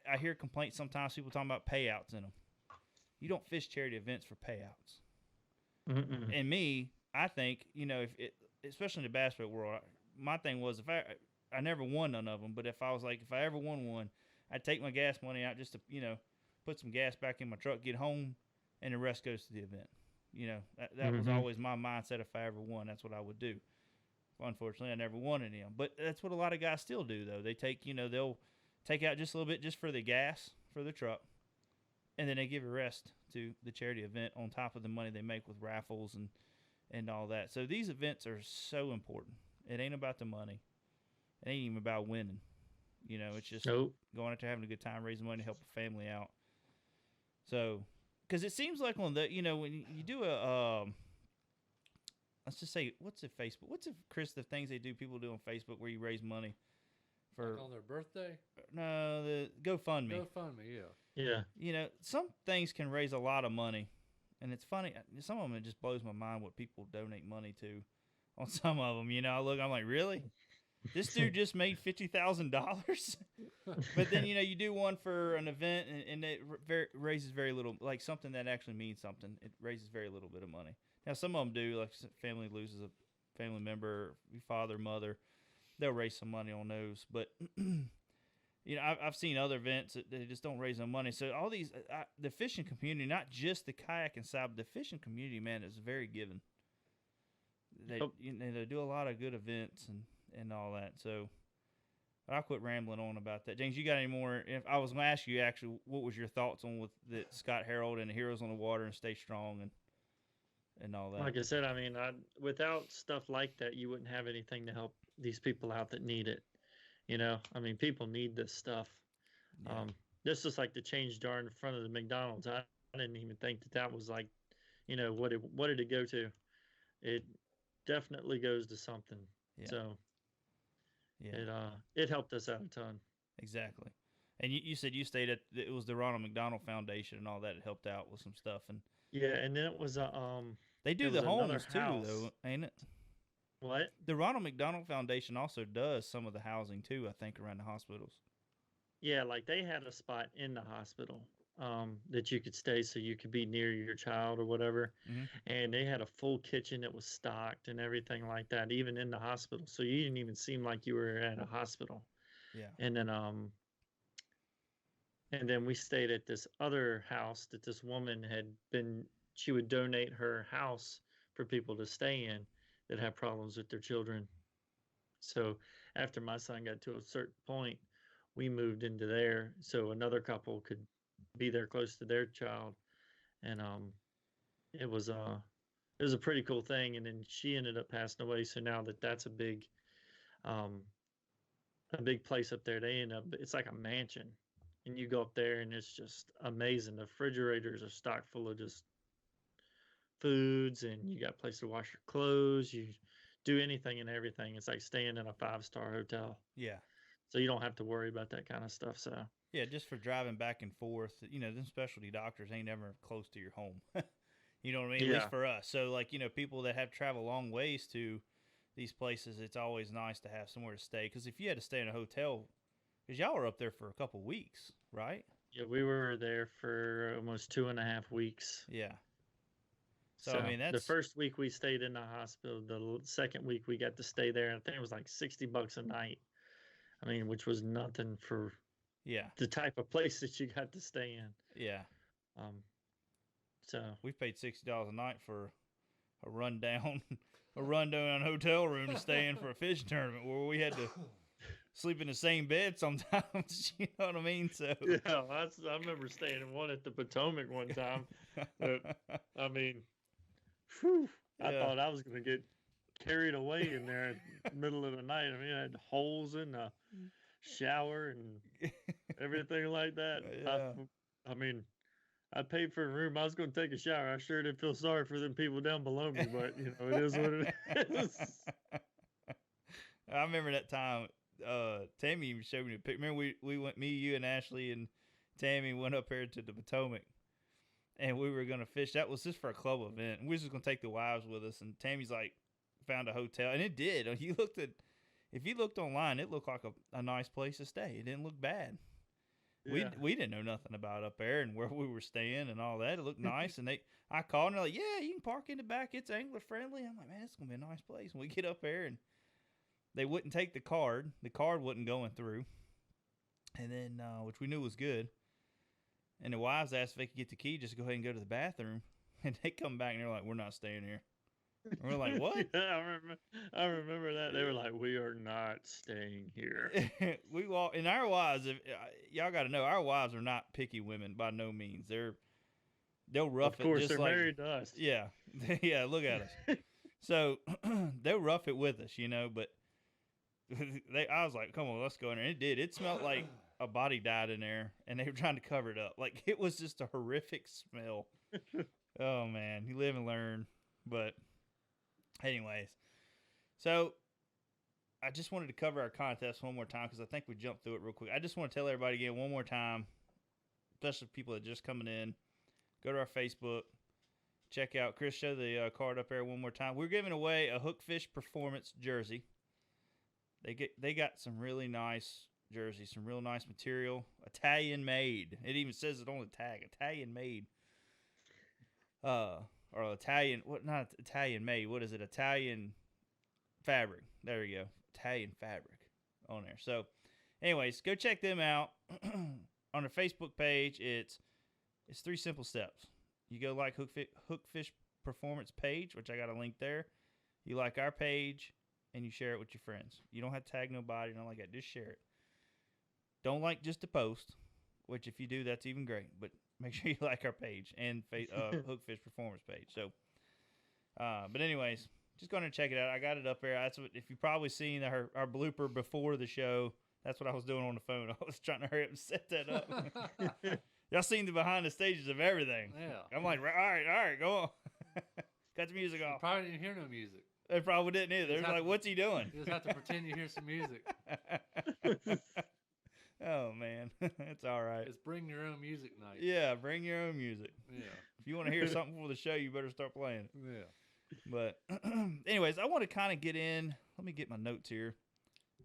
I hear complaints sometimes, people talking about payouts in them. You don't fish charity events for payouts. Mm-mm. And me, I think, you know, especially in the bass boat world, my thing was, if I never won none of them, but if I ever won one, I'd take my gas money out just to, you know, put some gas back in my truck, get home, and the rest goes to the event. You know, that was always my mindset. If I ever won, that's what I would do. Unfortunately, I never won any of them. But that's what a lot of guys still do, though. They take, you know, they'll take out just a little bit just for the gas for the truck, and then they give the rest to the charity event on top of the money they make with raffles and all that. So these events are so important. It ain't about the money. It ain't even about winning. You know, it's just Nope. going out there having a good time, raising money to help a family out. So, because it seems like on the, you know, when you do a, let's just say, what's the things they do, people do on Facebook where you raise money for, Like on their birthday? no, the GoFundMe. GoFundMe, yeah. Yeah. You know, some things can raise a lot of money, and it's funny. Some of them, it just blows my mind what people donate money to on some of them. You know, I'm like, really? This dude just made $50,000, but then, you know, you do one for an event and it raises very little, like something that actually means something. It raises very little bit of money. Now some of them do, like family loses a family member, father, mother, they'll raise some money on those. But you know, I've seen other events that they just don't raise no money. So all these, the fishing community, not just the kayaking side, but the fishing community, man, is very giving. You know, they do a lot of good events and all that. So I'll quit rambling on about that. James, you got any more? If I was going to ask you, actually, what was your thoughts on with the Scott Harold and the Heroes on the Water and Stay Strong and all that? Like I said, I mean, without stuff like that, you wouldn't have anything to help these people out that need it. You know, I mean, people need this stuff. Yeah. This is like the change jar in front of the McDonald's. I didn't even think that was like, you know, what did it go to? It definitely goes to something. Yeah. So Yeah, it helped us out a ton. exactly. And you said you stayed at, it was the Ronald McDonald Foundation and all that. It helped out with some stuff, and Yeah, and then it was they do there the was another homes too, house. though, ain't it? What? The Ronald McDonald Foundation also does some of the housing too, I think, around the hospitals. Yeah, like they had a spot in the hospital that you could stay so you could be near your child or whatever. Mhm. And they had a full kitchen that was stocked and everything like that, even in the hospital. So you didn't even seem like you were at a hospital. Yeah. And then we stayed at this other house that this woman she would donate her house for people to stay in that have problems with their children. So after my son got to a certain point, we moved into there so another couple could be there close to their child. And it was a pretty cool thing. And then she ended up passing away. So now that's a big place up there. It's like a mansion. And you go up there and it's just amazing. The refrigerators are stocked full of just foods, and you got a place to wash your clothes. You do anything and everything. It's like staying in a 5-star hotel. Yeah. So you don't have to worry about that kind of stuff. So Yeah, just for driving back and forth. You know, them specialty doctors ain't ever close to your home. You know what I mean? At Yeah. least for us. So, like, you know, people that have traveled long ways to these places, it's always nice to have somewhere to stay. Because if you had to stay in a hotel, because y'all were up there for a couple weeks, right? yeah, we were there for almost 2.5 weeks. Yeah. So, I mean, the that's first week we stayed in the hospital. The second week we got to stay there. I think it was like $60 a night. I mean, which was nothing for yeah, the type of place that you got to stay in. yeah. So We paid $60 a night for a rundown, hotel room to stay in for a fishing tournament where we had to sleep in the same bed sometimes. You know what I mean? So yeah, I remember staying in one at the Potomac one time. But I mean, whew, I Yeah. thought I was going to get carried away in there in the middle of the night. I mean, I had holes in the shower and everything like that. Yeah. I mean, I paid for a room. I was going to take a shower. I sure did feel sorry for them people down below me, but it is what it is. I remember that time. Tammy even showed me a picture. Remember we went, me, you, and Ashley and Tammy went up here to the Potomac, and we were gonna fish. That was just for a club event. We was just gonna take the wives with us. And Tammy's like, found a hotel, and it did. If you looked online, it looked like a nice place to stay. It didn't look bad. Yeah. We didn't know nothing about up there and where we were staying and all that. It looked nice, and I called and they're like, yeah, you can park in the back. It's angler friendly. I'm like, man, it's gonna be a nice place. And we get up there and they wouldn't take the card. The card wasn't going through, and then which we knew was good. And the wives asked if they could get the key, just go ahead and go to the bathroom. And they come back and they're like, we're not staying here. And we're like, what? Yeah, I remember that. They were like, we are not staying here. We walk, and our wives, y'all got to know, our wives are not picky women by no means. They'll rough it. Of course, just they're like, married to us. Yeah, yeah. Look at us. So they'll rough it with us, but I was like, come on, let's go in there. And it did. It smelled like a body died in there, and they were trying to cover it up. Like, it was just a horrific smell. Oh man, you live and learn. But anyways, so I just wanted to cover our contest one more time because I think we jumped through it real quick. I just want to tell everybody again one more time, especially people that are just coming in, go to our Facebook, check out Chris. Show the card up there one more time. We're giving away a Hookfish Performance jersey. They got some really nice jerseys, some real nice material, Italian made. It even says it on the tag, Italian made. Or Italian, what? Not Italian made. What is it? Italian fabric. There you go. Italian fabric on there. So, anyways, go check them out on their Facebook page. It's 3 simple steps. You go like Hookfish Performance page, which I got a link there. You like our page, and you share it with your friends. You don't have to tag nobody, nothing like that. Just share it. Don't like just a post, which if you do, that's even great. But make sure you like our page and Hookfish Performance page. So, but anyways, just go ahead and check it out. I got it up there. That's what, if you've probably seen our blooper before the show, that's what I was doing on the phone. I was trying to hurry up and set that up. Y'all seen the behind the stages of everything. Yeah. I'm like, all right, go on. Cut the music You off. probably didn't hear no music. They probably didn't either. They're Just have like, to- what's he doing? You just have to pretend you hear some music. Oh, man. It's all right. It's bring your own music night. Yeah, bring your own music. Yeah. If you want to hear something for the show, you better start playing it. Yeah. But anyways, I want to kind of get in. Let me get my notes here.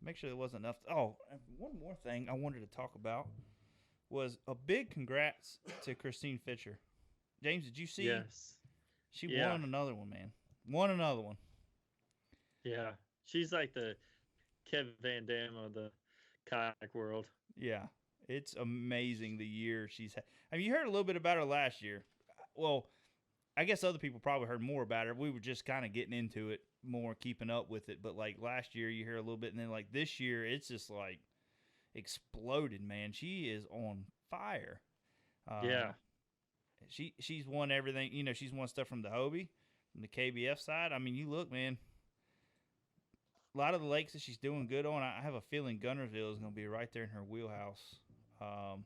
Make sure there wasn't enough. One more thing I wanted to talk about was a big congrats to Christine Fisher. James, did you see? Yes. She Yeah. won another one, man. Won another one. Yeah. She's like the Kev Van Dam of the kayak world. Yeah, it's amazing the year she's had. I mean, you heard a little bit about her last year. Well, I guess other people probably heard more about her. We were just kind of getting into it more, keeping up with it. But like last year, you hear a little bit, and then like this year, it's just like exploded, man. She is on fire. Yeah. She's won everything. She's won stuff from the Hobie, from the KBF side. I mean, you look, man. A lot of the lakes that she's doing good on, I have a feeling Gunnersville is going to be right there in her wheelhouse Oh,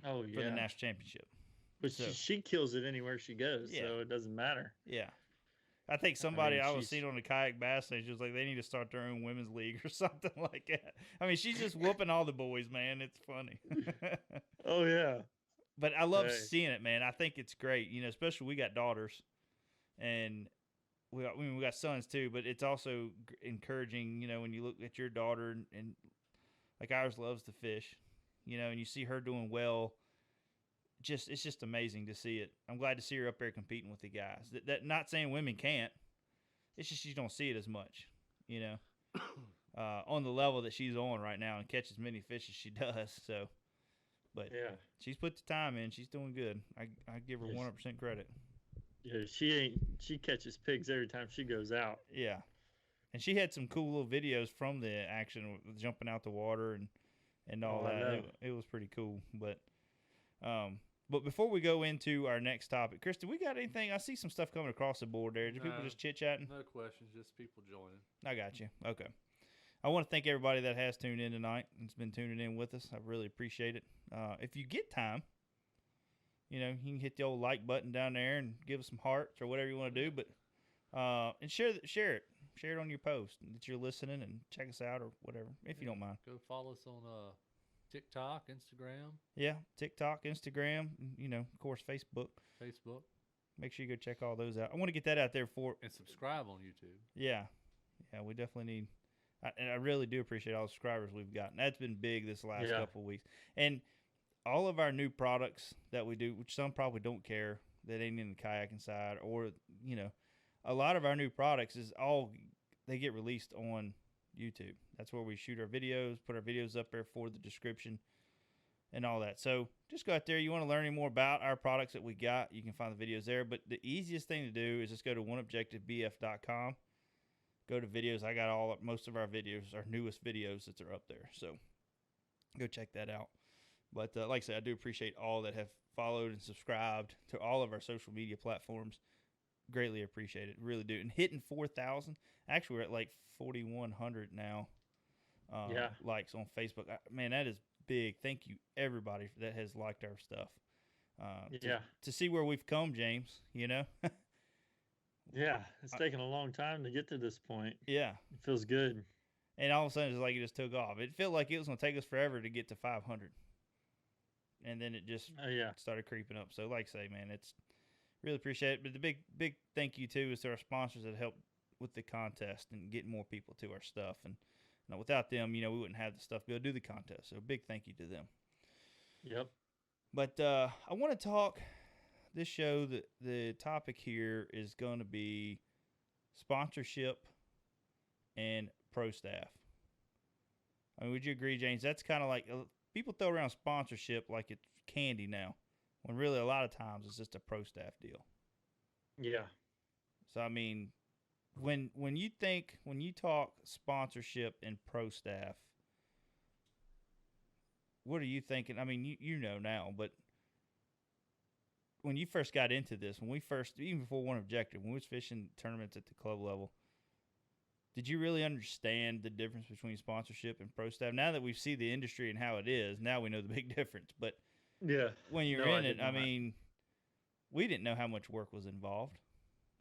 for the yeah. national championship. But So- she kills it anywhere she goes, Yeah. so it doesn't matter. Yeah. I think somebody mean, I was she's- seeing on the kayak bass stage was like, they need to start their own women's league or something like that. I mean, she's just whooping all the boys, man. It's funny. Oh, yeah. But I love Hey. seeing it, man. I think it's great, especially we got daughters and we got sons too, but it's also encouraging, when you look at your daughter and like ours loves to fish, and you see her doing well. It's just amazing to see it. I'm glad to see her up there competing with the guys. That not saying women can't. It's just you don't see it as much, on the level that she's on right now and catch as many fish as she does. So, but Yeah. she's put the time in. She's doing good. I give her Yes. 100% credit. Yeah, she catches pigs every time she goes out. Yeah, and she had some cool little videos from the action, with jumping out the water and all Oh, I that. know. It was pretty cool. But But before we go into our next topic, Kristen, we got anything? I see some stuff coming across the board there. Do people No. just chit chatting? No questions, just people joining. I got you. Okay. I want to thank everybody that has tuned in tonight and's been tuning in with us. I really appreciate it. If you get time, you know, you can hit the old like button down there and give us some hearts or whatever you want to do. But and share it on your post that you're listening, and check us out or whatever if you don't mind. Go follow us on TikTok, Instagram, Yeah, TikTok, Instagram, you know, of course, Facebook. Facebook, Make sure you go check all those out. I want to get that out there for. and subscribe on YouTube. Yeah, we definitely need. And I really do appreciate all the subscribers we've gotten. That's been big this last Yeah. couple of weeks. And all of our new products that we do, which some probably don't care that ain't in the kayaking side, or you know, a lot of our new products is all they get released on YouTube. That's where we shoot our videos, put our videos up there for the description and all that. So just go out there. You want to learn any more about our products that we got, you can find the videos there. But the easiest thing to do is just go to oneobjectivebf.com. Go to videos. I got most of our videos, our newest videos that are up there. So go check that out. But like I said, I do appreciate all that have followed and subscribed to all of our social media platforms. Greatly appreciate it. Really do. And hitting 4,000. Actually, we're at like 4,100 now. Yeah. Likes on Facebook. Man, that is big. Thank you, everybody, that has liked our stuff. Yeah. To see where we've come, James, you know? Yeah. It's taken a long time to get to this point. Yeah. It feels good. And all of a sudden, it's like it just took off. It felt like it was going to take us forever to get to 500. And then it just Yeah. started creeping up. So, like I say, man, it's really appreciate it. But the big thank you, too, is to our sponsors that helped with the contest and getting more people to our stuff. And you know, without them, you know, we wouldn't have the stuff to be able to do the contest. So, big thank you to them. Yep. But I want to talk this show. The topic here is going to be sponsorship and pro staff. I mean, would you agree, James? That's kind of like people throw around sponsorship like it's candy now, when really a lot of times it's just a pro staff deal. Yeah. So I mean, when you talk sponsorship and pro staff, what are you thinking? I mean, you know now, but when you first got into this, even before One Objective, when we was fishing tournaments at the club level, did you really understand the difference between sponsorship and pro staff? Now that we see the industry and how it is, now we know the big difference. But Yeah. when you're No, I in it, did I not. mean, we didn't know how much work was involved.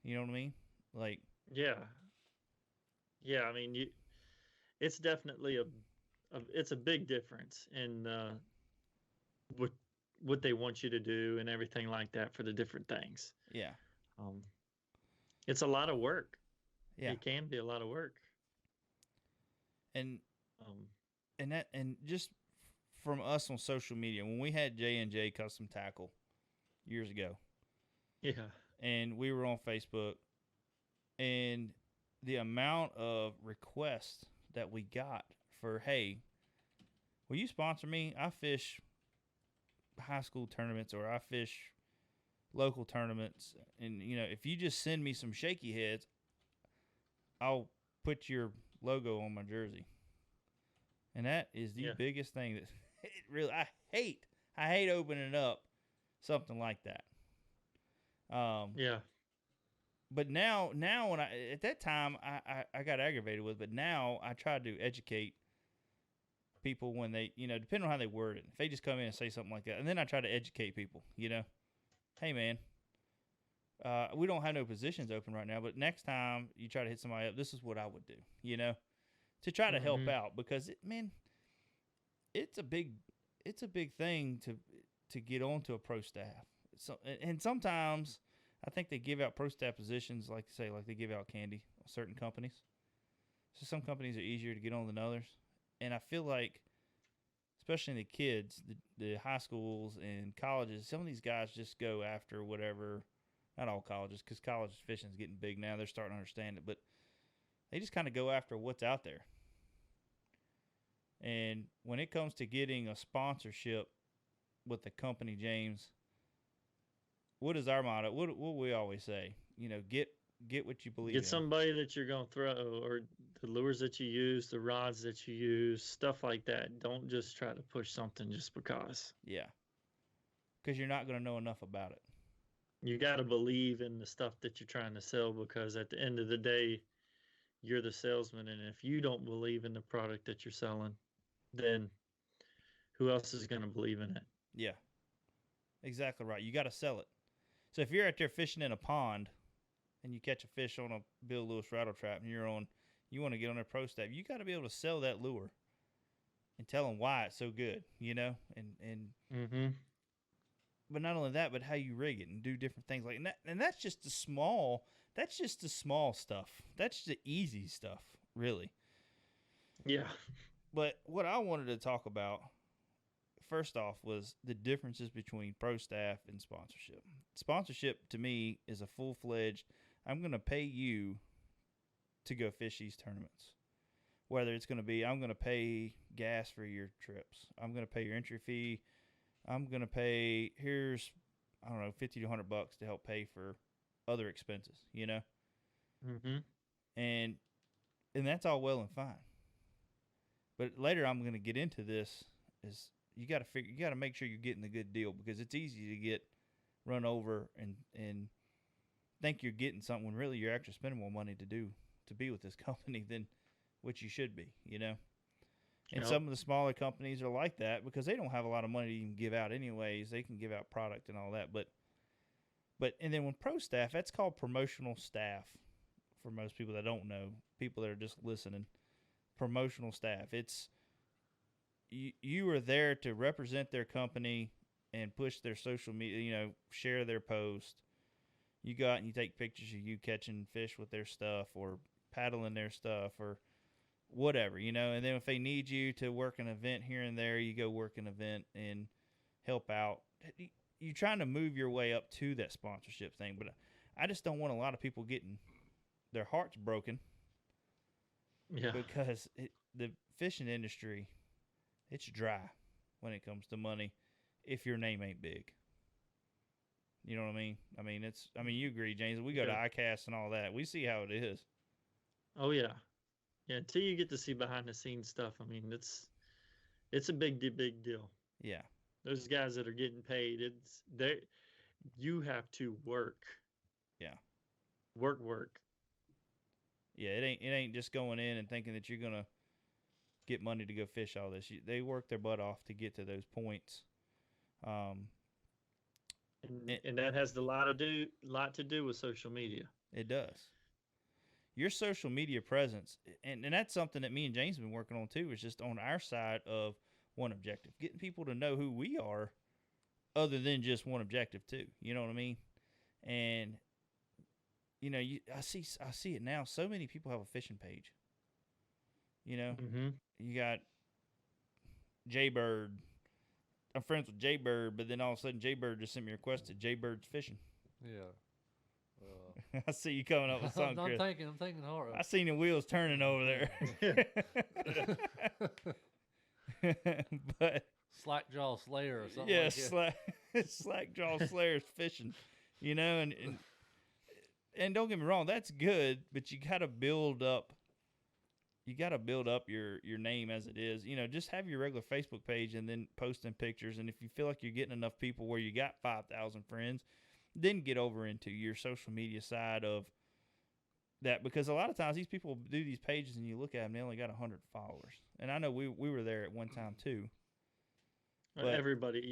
You know what I mean? Like, Yeah. Yeah. I mean, it's definitely it's a big difference in what they want you to do and everything like that for the different things. yeah, It's a lot of work. yeah, It can be a lot of work. and Um, and just from us on social media, when we had J&J Custom Tackle years ago, yeah. and we were on Facebook, and the amount of requests that we got for, hey, will you sponsor me? I fish high school tournaments, or I fish local tournaments, and you know, if you just send me some shaky heads, I'll put your logo on my jersey. And that is the Yeah. biggest thing that it really I hate opening up something like that. Yeah. But now when at that time I got aggravated with, but now I try to educate people when they, you know, depending on how they word it. If they just come in and say something like that, and then I try to educate people, you know, hey man, we don't have no positions open right now, but next time you try to hit somebody up, this is what I would do, you know, to try to help Mhm. out, because it's a big thing to get onto a pro staff. So, and sometimes I think they give out pro staff positions, like they give out candy on certain companies. So some companies are easier to get on than others. And I feel like, especially in the kids, the high schools and colleges, some of these guys just go after whatever, not all colleges, because college fishing is getting big now. They're starting to understand it. But they just kind of go after what's out there. And when it comes to getting a sponsorship with the company, James, what is our motto? What we always say? You know, get what you believe in. Get somebody that you're going to throw, or the lures that you use, the rods that you use, stuff like that. Don't just try to push something just because. Yeah. because you're not going to know enough about it. You got to believe in the stuff that you're trying to sell, because at the end of the day, you're the salesman. And if you don't believe in the product that you're selling, then who else is going to believe in it? Yeah, exactly right. You got to sell it. So if you're out there fishing in a pond and you catch a fish on a Bill Lewis rattle trap and you want to get on their pro staff, you got to be able to sell that lure and tell them why it's so good, Mm-hmm. but not only that, but how you rig it and do different things like that. And that's just the small stuff. That's the easy stuff, really. Yeah. But what I wanted to talk about first off was the differences between pro staff and sponsorship. Sponsorship to me is a full-fledged, I'm going to pay you to go fish these tournaments. Whether it's going to be, I'm going to pay gas for your trips. I'm going to pay your entry fee. I'm going to pay, here's, I don't know, $50 to $100 to help pay for other expenses, Mm-hmm. And that's all well and fine. But later I'm going to get into this is you got to make sure you're getting the good deal, because it's easy to get run over and think you're getting something when really you're actually spending more money to be with this company than what you should be, And Yep. some of the smaller companies are like that because they don't have a lot of money to even give out anyways. They can give out product and all that, but and then when pro staff, that's called promotional staff for most people that don't know, people that are just listening. Promotional staff. It's you are there to represent their company and push their social media, share their post. You go out and you take pictures of you catching fish with their stuff or paddling their stuff or whatever, and then if they need you to work an event here and there, you go work an event and help out. You're trying to move your way up to that sponsorship thing, but I just don't want a lot of people getting their hearts broken. Yeah. Because the fishing industry, it's dry when it comes to money if your name ain't big. You know what I mean? You agree, James. We go to Yeah. ICAST and all that. We see how it is. Oh yeah. Yeah. Until you get to see behind the scenes stuff, it's a big deal. Yeah. Those guys that are getting paid, you have to work. Yeah. Work. Yeah, it ain't just going in and thinking that you're going to get money to go fish all this. They work their butt off to get to those points. And that has a lot to do with social media. It does. Your social media presence, and that's something that me and James have been working on too, is just on our side of one objective. Getting people to know who we are other than just one objective too. You know what I mean? And I see it now. So many people have a fishing page. Mm-hmm. You got Jaybird. I'm friends with Jaybird, but then all of a sudden Jaybird just sent me a request to Jaybird's Fishing. Yeah. I see you coming up with something, Chris. I'm thinking hard. I seen the wheels turning over there. But Slack Jaw Slayer or something. yeah, like that. slack jaw slayers fishing, and don't get me wrong, that's good, but you got to build up. You got to build up your name as it is. Just have your regular Facebook page and then posting pictures. And if you feel like you're getting enough people where you got 5,000 friends, then get over into your social media side of that, because a lot of times these people do these pages and you look at them, they only got 100 followers. And I know we were there at one time too. But everybody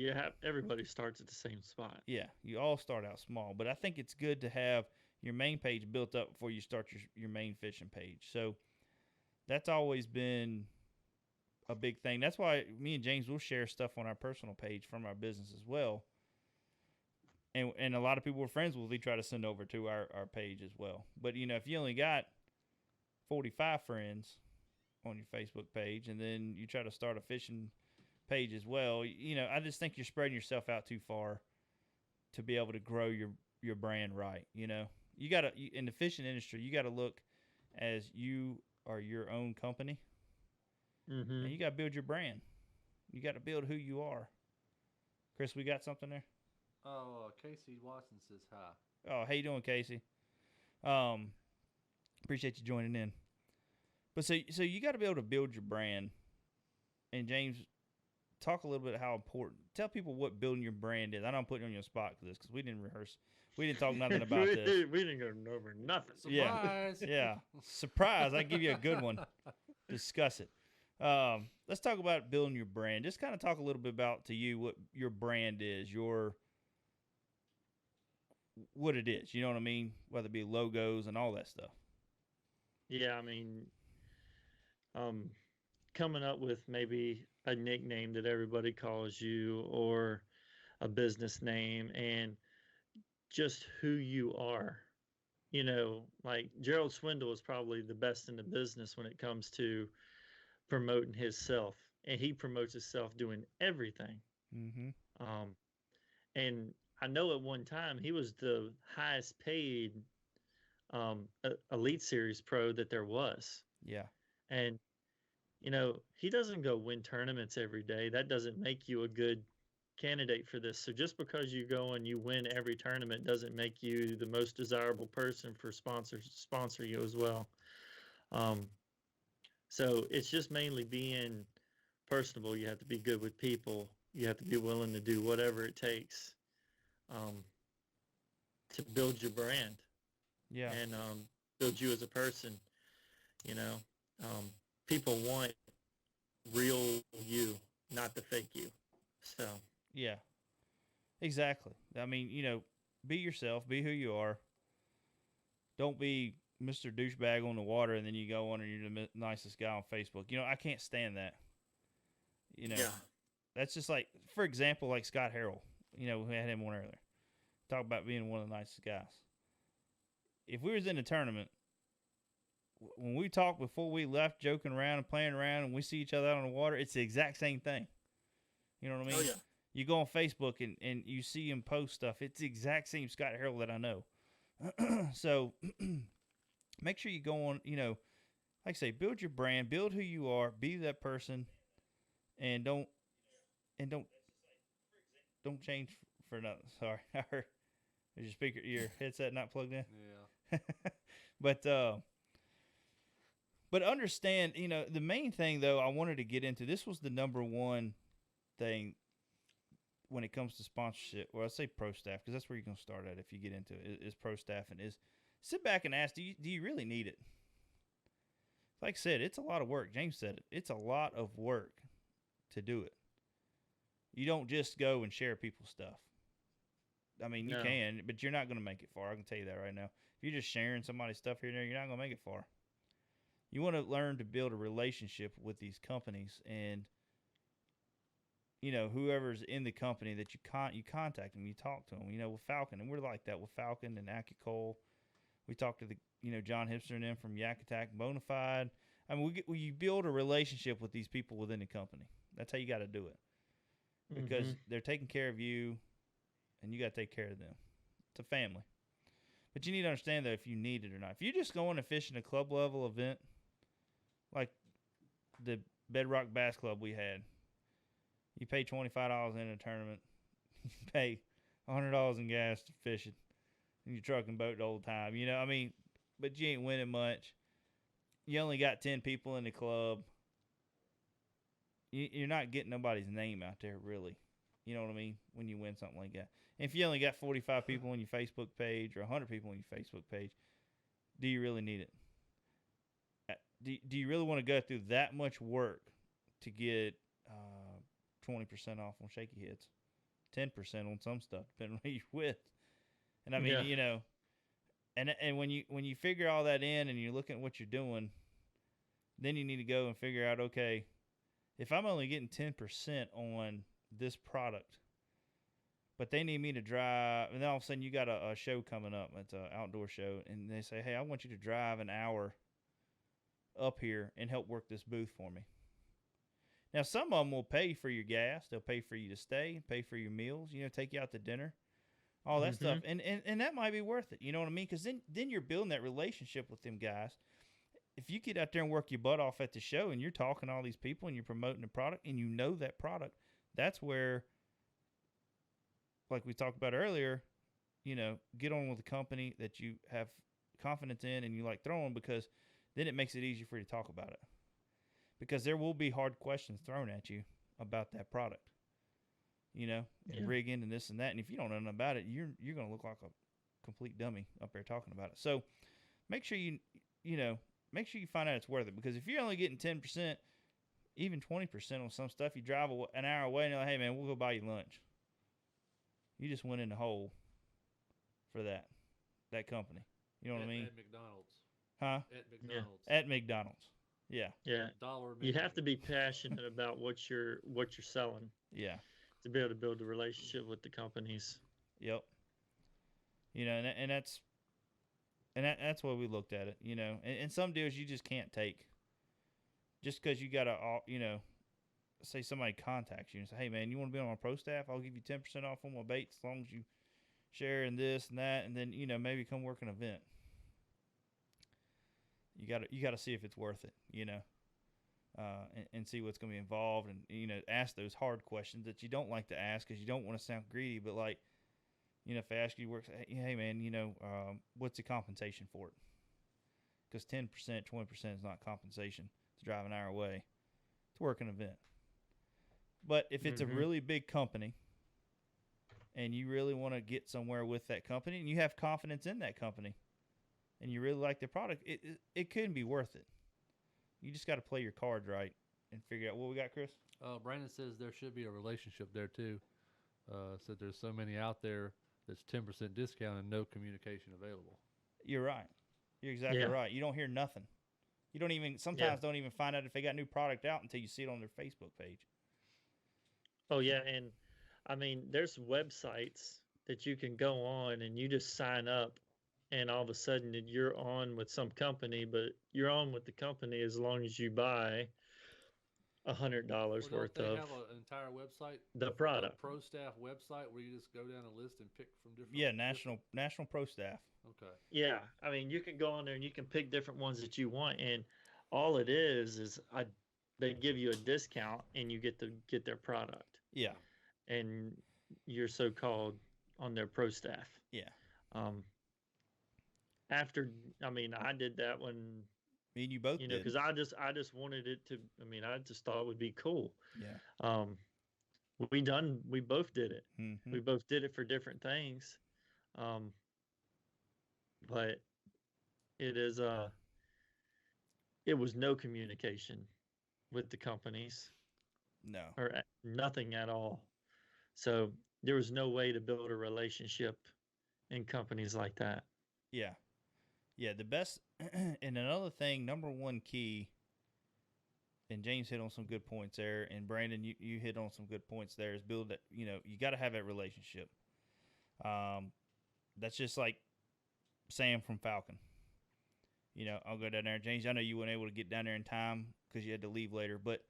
starts at the same spot. yeah, you all start out small, but I think it's good to have your main page built up before you start your main fishing page. So that's always been a big thing. That's why me and James will share stuff on our personal page from our business as well. And a lot of people we're friends with, we try to send over to our page as well. But, if you only got 45 friends on your Facebook page and then you try to start a fishing page as well, I just think you're spreading yourself out too far to be able to grow your brand right. You got to, in the fishing industry, you got to look as you are your own company. Mm-hmm. And you got to build your brand. You got to build who you are. Chris, we got something there? Oh, Casey Watson says hi. Oh, how you doing, Casey? Appreciate you joining in. But so you got to be able to build your brand. And James talk a little bit how important. Tell people what building your brand is. I know I'm putting you on your spot for this because we didn't rehearse. We didn't talk nothing about this. We didn't go over nothing. Surprise! Yeah, surprise! I give you a good one. Discuss it. Let's talk about building your brand. Just kind of talk a little bit about to you what your brand is, what it is. You know what I mean? Whether it be logos and all that stuff. Yeah, I mean, coming up with maybe a nickname that everybody calls you or a business name and just who you are. You know, like Gerald Swindle is probably the best in the business when it comes to promoting himself, and he promotes himself doing everything. Mm-hmm. And I know at one time he was the highest paid Elite Series pro that there was. Yeah. And, you know, he doesn't go win tournaments every day. That doesn't make you a good candidate for this. So just because you go and you win every tournament doesn't make you the most desirable person for sponsor you as well. So it's just mainly being personable. You have to be good with people. You have to be willing to do whatever it takes to build your brand. Yeah. And build you as a person. You know, people want real you, not the fake you. So. Yeah. Exactly. I mean, you know, be yourself. Be who you are. Don't be Mr. Douchebag on the water, and then you go on and you're the nicest guy on Facebook. You know, I can't stand that. You know, that's just like, for example, like Scott Harrell. You know, we had him on earlier. Talk about being one of the nicest guys. If we was in a tournament, when we talked before we left, joking around and playing around, and we see each other out on the water, it's the exact same thing. You know what I mean? Oh, yeah. You go on Facebook and you see him post stuff. It's the exact same Scott Harrell that I know. So make sure you go on, you know, like I say, build your brand, build who you are, be that person, and don't change for nothing. Sorry, I heard your headset not plugged in. Yeah. But understand, you know, the main thing though I wanted to get into, this was the number one thing when it comes to sponsorship. Well, I say pro staff because that's where you're gonna start at if you get into it. Is pro staff, and is sit back and ask, do you really need it? Like I said, it's a lot of work. James said it. It's a lot of work to do it. You don't just go and share people's stuff. I mean, you can, but you're not going to make it far. I can tell you that right now. If you're just sharing somebody's stuff here and there, you're not going to make it far. You want to learn to build a relationship with these companies, and you know, whoever's in the company that you contact them, you talk to them. You know, with Falcon, and we're like that with Falcon and Acicol. We talked to John Hipster and them from Yak Attack, Bonafide. I mean, you build a relationship with these people within the company. That's how you got to do it, because they're taking care of you, and you got to take care of them. It's a family. But you need to understand that if you need it or not. If you're just going to fish in a club level event, like the Bedrock Bass Club we had, you pay $25 in a tournament, you pay $100 in gas to fish it, and you're trucking boat the whole time. You know, I mean, but you ain't winning much. You only got 10 people in the club. You're not getting nobody's name out there, really. You know what I mean? When you win something like that. And if you only got 45 people on your Facebook page or 100 people on your Facebook page, do you really need it? Do you really want to go through that much work to get 20% off on shaky hits, 10% on some stuff, depending on who you're with? And I mean, you know, and when you figure all that in and you're looking at what you're doing, then you need to go and figure out, okay, if I'm only getting 10% on this product, but they need me to drive, and then all of a sudden you got a show coming up, it's an outdoor show, and they say, hey, I want you to drive an hour up here and help work this booth for me. Now, some of them will pay for your gas. They'll pay for you to stay, pay for your meals, you know, take you out to dinner, all that stuff. And that might be worth it. You know what I mean? Because then you're building that relationship with them guys. If you get out there and work your butt off at the show and you're talking to all these people and you're promoting the product and you know that product, that's where, like we talked about earlier, you know, get on with a company that you have confidence in and you like throwing, because then it makes it easier for you to talk about it. Because there will be hard questions thrown at you about that product, you know, and Yeah. rigging and this and that. And if you don't know nothing about it, you're going to look like a complete dummy up there talking about it. So make sure make sure you find out it's worth it, because if you're only getting 10%, even 20% on some stuff, you drive an hour away and you're like, hey man, we'll go buy you lunch. You just went in the hole for that company. You know what I mean? At McDonald's. Huh? At McDonald's. At McDonald's. Yeah. Yeah. Dollar. You have to be passionate about what you're selling Yeah. to be able to build a relationship with the companies. Yep. You know, and that's why we looked at it. You know, and some deals you just can't take, just because you gotta, say somebody contacts you and say, hey man, you want to be on my pro staff? I'll give you 10% off on my baits as long as you share in this and that, and then maybe come work an event. You gotta see if it's worth it. And see what's going to be involved, and ask those hard questions that you don't like to ask because you don't want to sound greedy. But like, if I ask you, hey man, what's the compensation for it? Because 10%, 20% is not compensation to drive an hour away to work an event. But if it's a really big company and you really want to get somewhere with that company and you have confidence in that company and you really like the product, it could be worth it. You just got to play your cards right and figure out what we got, Chris. Brandon says there should be a relationship there too. Said there's so many out there that's 10% discount and no communication available. You're right. You're exactly right. You don't hear nothing. You don't even don't even find out if they got new product out until you see it on their Facebook page. Oh yeah, and I mean, there's websites that you can go on and you just sign up, and all of a sudden you're on with some company, but you're on with the company as long as you buy $100 worth They of have an entire website, the product. a pro staff website where you just go down a list and pick from different. Yeah, national pro staff. Okay. Yeah, I mean, you can go on there and you can pick different ones that you want, and all it is they give you a discount and you get to get their product. Yeah. And you're so-called on their pro staff. Yeah. I did that when me and you both did. Because I just wanted it to. I mean, I just thought it would be cool. Yeah. We both did it. Mm-hmm. We both did it for different things. But it was no communication with the companies. No. Or nothing at all. So there was no way to build a relationship in companies like that. Yeah. Yeah, the best, and another thing, number one key, and James hit on some good points there, and Brandon, you hit on some good points there, is build that, you got to have that relationship. That's just like Sam from Falcon. I'll go down there. James, I know you weren't able to get down there in time because you had to leave later, but,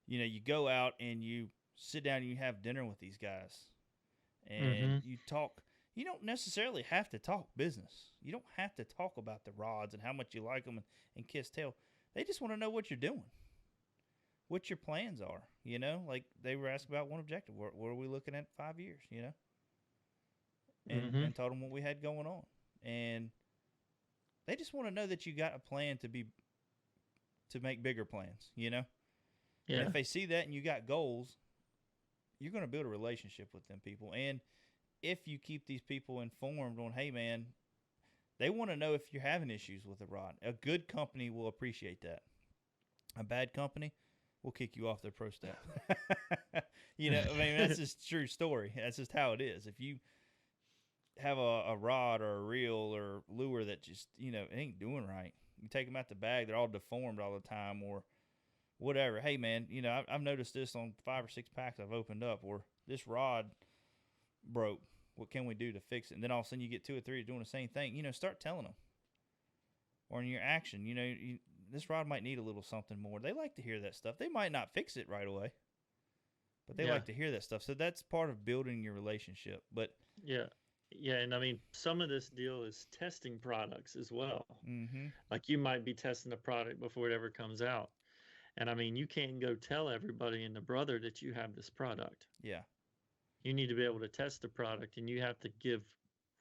you go out and you sit down and you have dinner with these guys, and you talk. You don't necessarily have to talk business. You don't have to talk about the rods and how much you like them and kiss tail. They just want to know what you're doing, what your plans are. Like they were asked about one objective. What are we looking at 5 years? And told them what we had going on. And they just want to know that you got a plan to make bigger plans, Yeah. And if they see that and you got goals, you're going to build a relationship with them people. And if you keep these people informed on, hey man, they want to know if you're having issues with the rod. A good company will appreciate that. A bad company will kick you off their pro staff. That's just true story. That's just how it is. If you have a rod or a reel or lure that just, it ain't doing right, you take them out the bag, they're all deformed all the time or whatever. Hey man, I've noticed this on 5 or 6 packs I've opened up, or this rod broke. What can we do to fix it? And then all of a sudden you get 2 or 3 doing the same thing. Start telling them. Or in your action, this rod might need a little something more. They like to hear that stuff. They might not fix it right away, but they like to hear that stuff. So that's part of building your relationship. But yeah, and I mean, some of this deal is testing products as well. Mm-hmm. Like you might be testing a product before it ever comes out, and I mean, you can't go tell everybody in the brother that you have this product. Yeah. You need to be able to test the product, and you have to give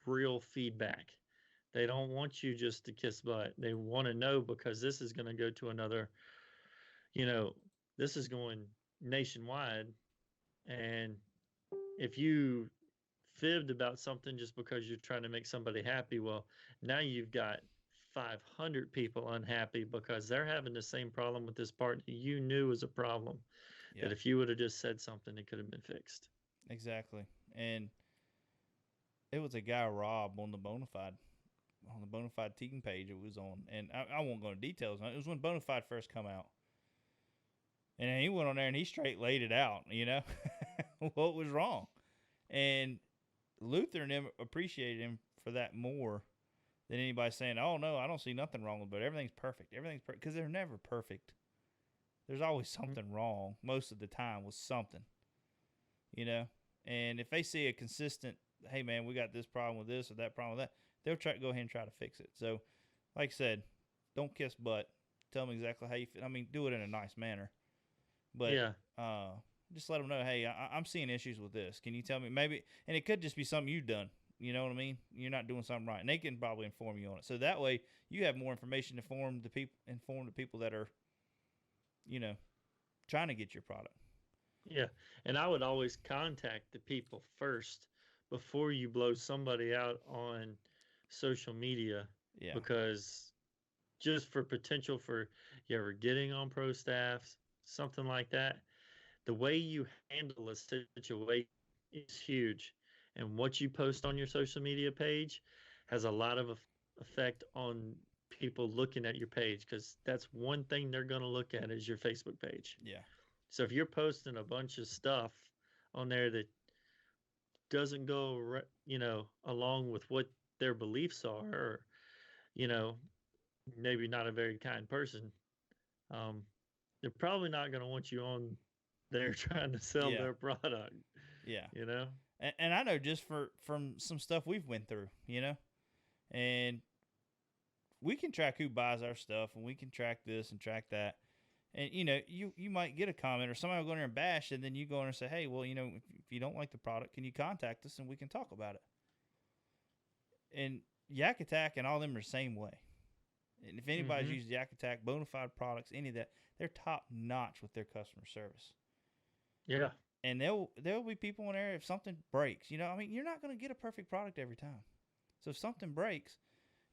real feedback. They don't want you just to kiss butt. They want to know, because this is going to go to another, this is going nationwide, and if you fibbed about something just because you're trying to make somebody happy, well, now you've got 500 people unhappy because they're having the same problem with this part that you knew was a problem. Yeah, That if you would have just said something, it could have been fixed. exactly. And it was a guy, Rob, on the Bonafide team page it was on, and I won't go into details on it. It was when Bonafide first come out, and he went on there and he straight laid it out, what was wrong, and Luther and him appreciated him for that more than anybody saying, "Oh no, I don't see nothing wrong with it. Everything's perfect. Everything's perfect," because they're never perfect. There's always something wrong most of the time with something, And if they see a consistent, hey man, we got this problem with this or that problem with that, they'll go ahead and try to fix it. So, like I said, don't kiss butt. Tell them exactly how you feel. I mean, do it in a nice manner, but Yeah. just let them know, hey, I'm seeing issues with this. Can you tell me maybe? And it could just be something you've done. You know what I mean? You're not doing something right, and they can probably inform you on it. So that way, you have more information to inform the people that are, trying to get your product. Yeah. And I would always contact the people first before you blow somebody out on social media, Yeah, because just for potential for you ever getting on pro staffs, something like that, the way you handle a situation is huge. And what you post on your social media page has a lot of effect on people looking at your page, because that's one thing they're going to look at is your Facebook page. yeah, So if you're posting a bunch of stuff on there that doesn't go, along with what their beliefs are, or, you know, maybe not a very kind person, um, they're probably not going to want you on there trying to sell yeah, their product, yeah. you know? And I know just from some stuff we've went through, and we can track who buys our stuff, and we can track this and track that. And you might get a comment or somebody will go in there and bash, and then you go in and say, hey, well, if you don't like the product, can you contact us and we can talk about it? And Yak Attack and all them are the same way. And if anybody's Mhm. used Yak Attack, Bonafide products, any of that, they're top notch with their customer service. Yeah. And there'll be people in there if something breaks. I mean, you're not going to get a perfect product every time. So if something breaks,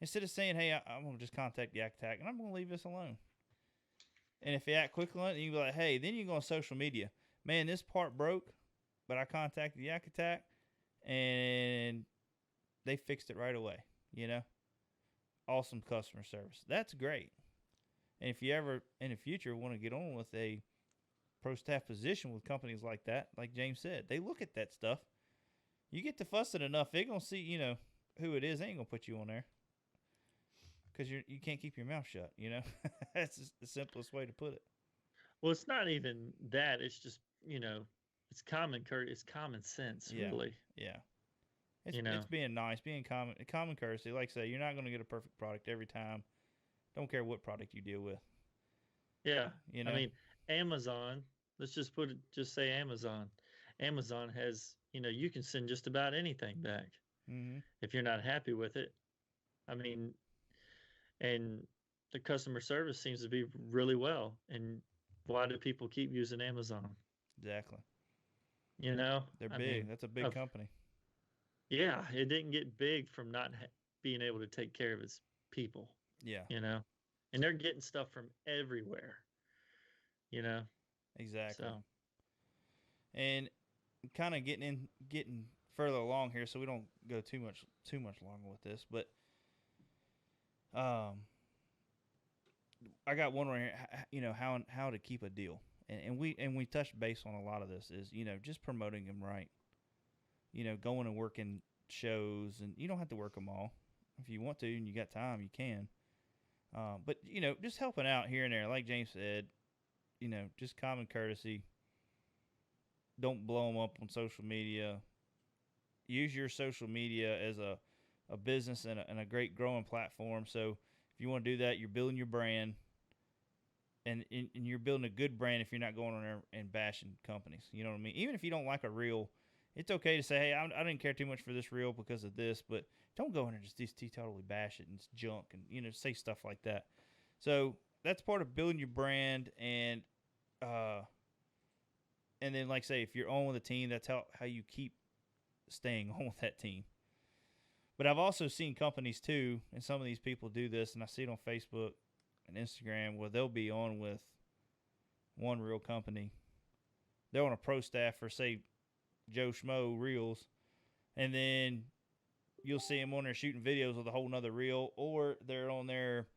instead of saying, hey, I'm going to just contact Yak Attack and I'm going to leave this alone. And if you act quickly on it, you can be like, hey, then you go on social media. Man, this part broke, but I contacted Yak Attack and they fixed it right away. Awesome customer service. That's great. And if you ever in the future want to get on with a pro staff position with companies like that, like James said, they look at that stuff. You get to fussing enough, they're going to see, who it is. They ain't going to put you on there because you can't keep your mouth shut. That's just the simplest way to put it. Well, it's not even that. It's just, it's it's common sense, Yeah. really. Yeah. It's being nice, being common courtesy. Like I say, you're not going to get a perfect product every time. Don't care what product you deal with. Yeah. I mean, Amazon, let's just say Amazon. Amazon has, you can send just about anything back if you're not happy with it. I mean, and the customer service seems to be really well. And why do people keep using Amazon? Exactly. They're big. That's a big company. Yeah, it didn't get big from not being able to take care of its people. Yeah. And they're getting stuff from everywhere. Exactly. So. And kind of getting further along here, so we don't go too much longer with this, but I got one right here. How to keep a deal, and we touched base on a lot of this is just promoting them right. Going and working shows, and you don't have to work them all. If you want to and you got time, you can. But just helping out here and there, like James said, just common courtesy. Don't blow them up on social media. Use your social media as a business and a great growing platform. So if you want to do that, you're building your brand, and you're building a good brand if you're not going on there and bashing companies. You know what I mean? Even if you don't like a reel, it's okay to say, hey, I didn't care too much for this reel because of this, but don't go in there and just totally bash it and it's junk and say stuff like that. So that's part of building your brand, and and then like say if you're on with a team, that's how you keep staying on with that team. But I've also seen companies too, and some of these people do this, and I see it on Facebook and Instagram where they'll be on with one real company. They're on a pro staff for say Joe Schmo reels, and then you'll see them on there shooting videos with a whole nother reel, or they're on there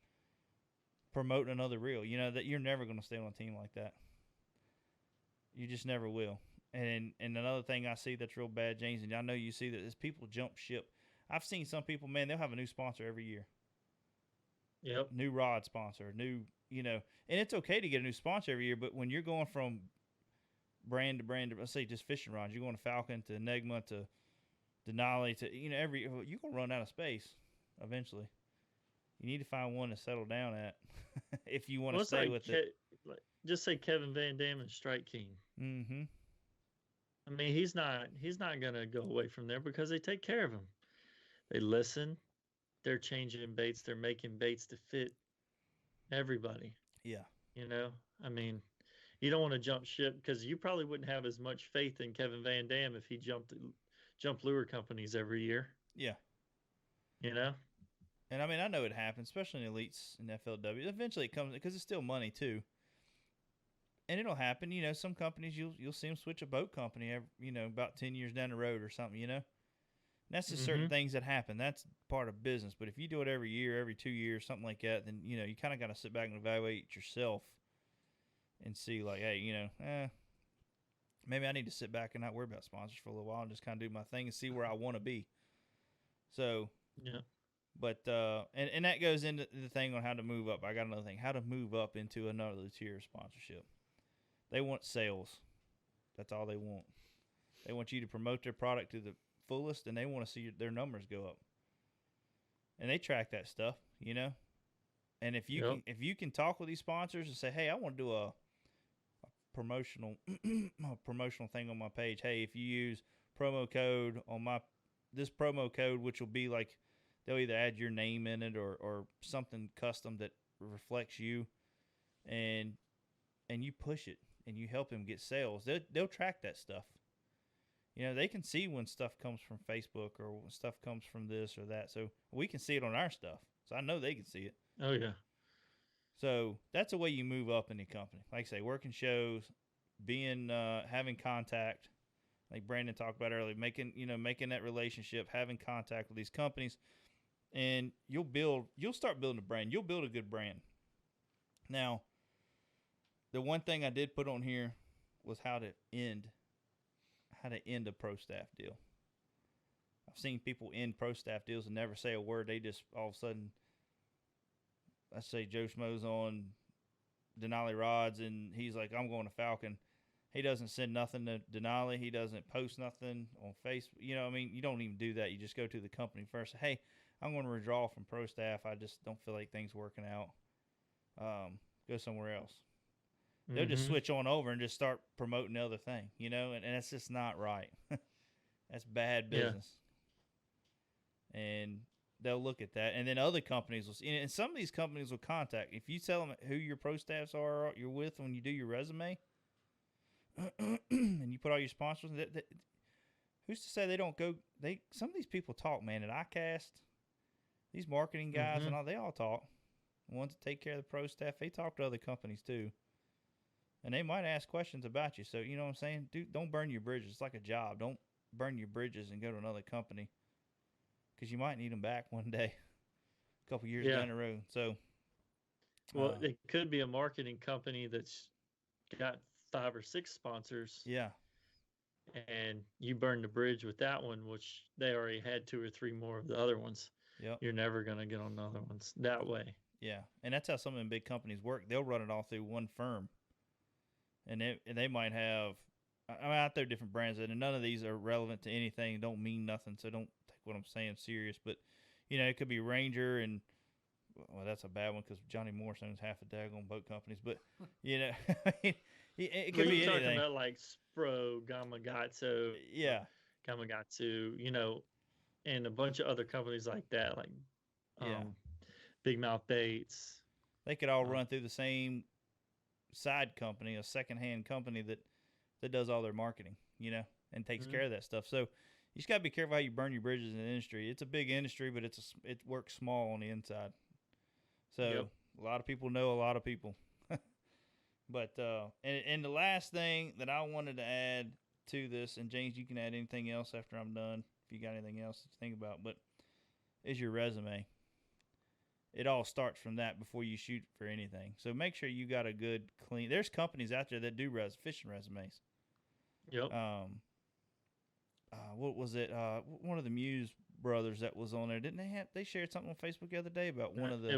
promoting another reel. You know that you're never going to stay on a team like that. You just never will. And another thing I see that's real bad, James, and I know you see that is people jump ship. I've seen some people, man, they'll have a new sponsor every year. Yep. New rod sponsor, new, and it's okay to get a new sponsor every year, but when you're going from brand to brand, let's say just fishing rods, you're going to Falcon to Enigma to Denali to, you're going to run out of space eventually. You need to find one to settle down at if you want to stay with it. Just say Kevin Van Dam and Strike King. Mm-hmm. I mean, he's not going to go away from there because they take care of him. They listen. They're changing baits. They're making baits to fit everybody. Yeah. I mean, you don't want to jump ship because you probably wouldn't have as much faith in Kevin Van Dam if he jumped lure companies every year. Yeah. And I mean, I know it happens, especially in elites and FLW. Eventually it comes because it's still money too. And it'll happen, some companies you'll see them switch a boat company, about 10 years down the road or something, And that's just certain things that happen. That's part of business. But if you do it every year, every 2 years, something like that, then, you kind of got to sit back and evaluate yourself and see like, hey, maybe I need to sit back and not worry about sponsors for a little while and just kind of do my thing and see where I want to be. So, yeah. But, and that goes into the thing on how to move up. I got another thing, how to move up into another tier of sponsorship. They want sales. That's all they want. They want you to promote their product to the fullest, and they want to see their numbers go up. And they track that stuff, And if you can talk with these sponsors and say, hey, I want to do a promotional thing on my page. Hey, if you use promo code on this promo code, which will be like they'll either add your name in it or something custom that reflects you, and you push it and you help them get sales. They'll track that stuff. They can see when stuff comes from Facebook or when stuff comes from this or that. So we can see it on our stuff. So I know they can see it. Oh, yeah. So that's a way you move up in the company. Like I say, working shows, being having contact, like Brandon talked about earlier, making that relationship, having contact with these companies, and you'll start building a brand. You'll build a good brand. Now, the one thing I did put on here was how to end a pro staff deal. I've seen people end pro staff deals and never say a word. They just all of a sudden, let's say Joe Schmo's on Denali Rods and he's like, I'm going to Falcon. He doesn't send nothing to Denali. He doesn't post nothing on Facebook. You don't even do that. You just go to the company first. Hey, I'm going to withdraw from pro staff. I just don't feel like things working out. Go somewhere else. They'll just switch on over and just start promoting the other thing, and that's just not right. That's bad business. Yeah. And they'll look at that. And then other companies will see, and some of these companies will contact. If you tell them who your pro staffs are you're with when you do your resume, and you put all your sponsors, who's to say they don't go? Some of these people talk, man, at ICAST. These marketing guys and all, they all talk. The ones that take care of the pro staff, they talk to other companies too. And they might ask questions about you. So, you know what I'm saying? Dude, don't burn your bridges. It's like a job. Don't burn your bridges and go to another company because you might need them back one day, a couple years down the road. So, well, it could be a marketing company that's got 5 or 6 sponsors. Yeah. And you burn the bridge with that one, which they already had 2 or 3 more of the other ones. Yep. You're never going to get on the other ones that way. Yeah. And that's how some of them big companies work. They'll run it all through one firm. And they might have, out there different brands, and none of these are relevant to anything, don't mean nothing, so don't take what I'm saying serious. But, it could be Ranger, and, well, that's a bad one because Johnny Morrison owns half a daggone boat companies. But, it could be anything. You're talking about like Spro, Gamakatsu, yeah, Gamakatsu, and a bunch of other companies like that, like Big Mouth Baits. They could all run through the same side company, a secondhand company that that does all their marketing, and takes Mhm. care of that stuff. So you just got to be careful how you burn your bridges in the industry. It's a big industry, but it works small on the inside. So Yep. a lot of people know a lot of people. But and the last thing that I wanted to add to this, and James, you can add anything else after I'm done if you got anything else to think about, but is your resume. It all starts from that before you shoot for anything. So make sure you got a good clean. There's companies out there that do fishing resumes. Yep. What was it? One of the Muse brothers that was on there, didn't they shared something on Facebook the other day about one of the.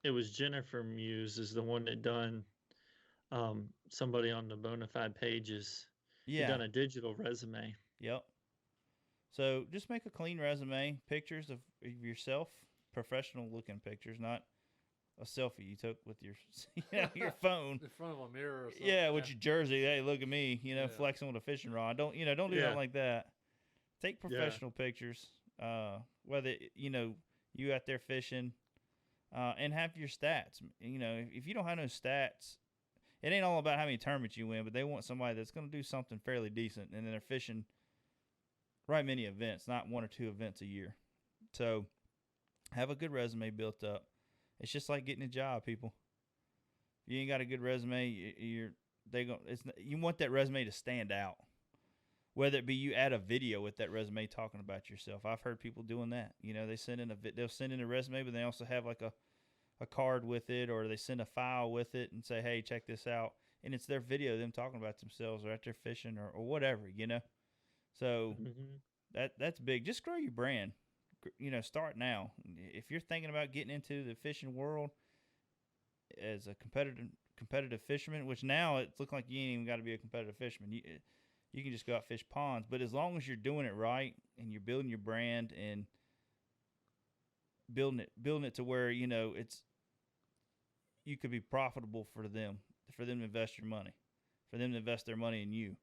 It was Jennifer Muse is the one that done somebody on the Bonafide pages. Yeah. Done a digital resume. Yep. So just make a clean resume, pictures of yourself, professional looking pictures, not a selfie you took with your your phone. In front of a mirror or something. Yeah, with your jersey. Hey, look at me, Yeah. flexing with a fishing rod. Don't do Yeah. nothing like that. Take professional pictures. Whether you out there fishing, and have your stats. If you don't have no stats, it ain't all about how many tournaments you win, but they want somebody that's going to do something fairly decent, and then they're fishing right many events, not one or two events a year. So have a good resume built up. It's just like getting a job, people. If you ain't got a good resume, you want that resume to stand out. Whether it be you add a video with that resume talking about yourself. I've heard people doing that. They they'll send in a resume, but they also have like a card with it, or they send a file with it and say, hey, check this out. And it's their video, them talking about themselves or out there fishing or whatever, So that's big. Just grow your brand. Start now. If you're thinking about getting into the fishing world as a competitive fisherman, which now it's looking like you ain't even got to be a competitive fisherman. You can just go out fish ponds. But as long as you're doing it right and you're building your brand and building it to where you could be profitable for them to invest your money, for them to invest their money in you.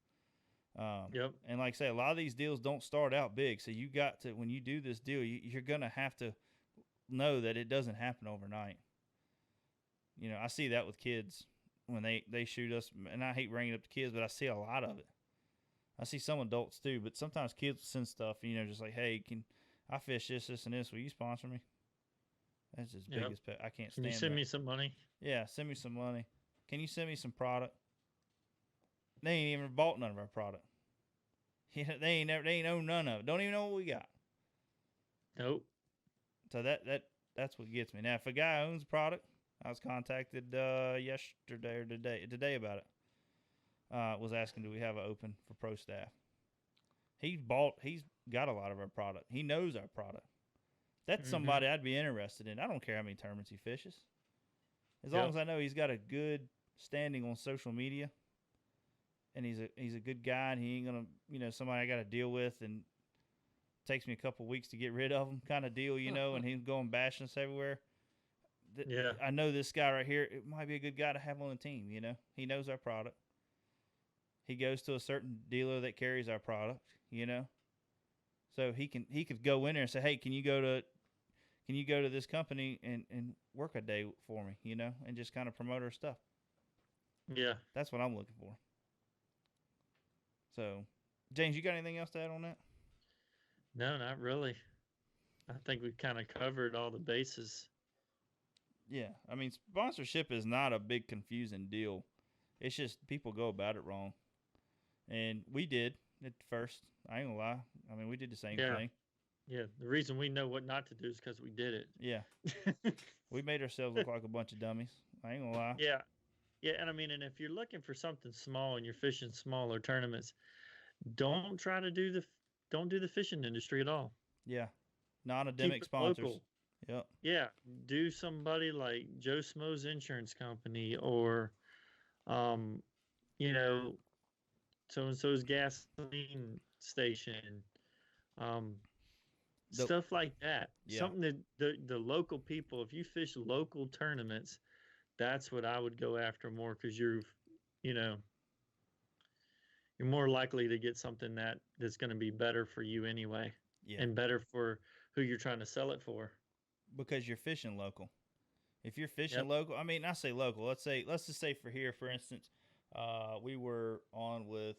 Yep. And like I say, a lot of these deals don't start out big. So you got to, when you do this deal, you're going to have to know that it doesn't happen overnight. I see that with kids when they shoot us, and I hate bringing up the kids, but I see a lot of it. I see some adults too, but sometimes kids send stuff, just like, hey, can I fish this, and this? Will you sponsor me? That's his biggest pet. I can't stand Can you send that. me some money? Yeah, send me some money. Can you send me some product? They ain't even bought none of our product. They ain't owned none of it. Don't even know what we got. Nope. So that's what gets me. Now, if a guy owns a product, I was contacted yesterday or today about it. Was asking, do we have it open for pro staff? He's got a lot of our product. He knows our product. That's somebody I'd be interested in. I don't care how many tournaments he fishes. As long as I know he's got a good standing on social media, and he's a good guy, and he ain't gonna, somebody I got to deal with, and it takes me a couple weeks to get rid of him, kind of deal, and he's going bashing us everywhere. I know this guy right here. It might be a good guy to have on the team. He knows our product. He goes to a certain dealer that carries our product. So he could go in there and say, hey, can you go to this company and work a day for me, and just kind of promote our stuff. Yeah. That's what I'm looking for. So, James, you got anything else to add on that? No, not really. I think we've kind of covered all the bases. Yeah. I mean, sponsorship is not a big confusing deal. It's just people go about it wrong. And we did at first. I ain't gonna lie. I mean, we did the same thing. Yeah. The reason we know what not to do is because we did it. Yeah. We made ourselves look like a bunch of dummies. I ain't gonna lie. Yeah. Yeah. And I mean, and if you're looking for something small and you're fishing smaller tournaments, don't do the fishing industry at all. Yeah. Non-endemic Keep it sponsors. local. Yep. Yeah. Do somebody like Joe Smo's Insurance Company or, so-and-so's gasoline station, stuff like that. Yeah. Something that the local people, if you fish local tournaments, that's what I would go after more, because you're more likely to get something that's going to be better for you anyway, and better for who you're trying to sell it for. Because you're fishing local. If you're fishing local, I mean, I say local. Let's just say for here, for instance, We were on with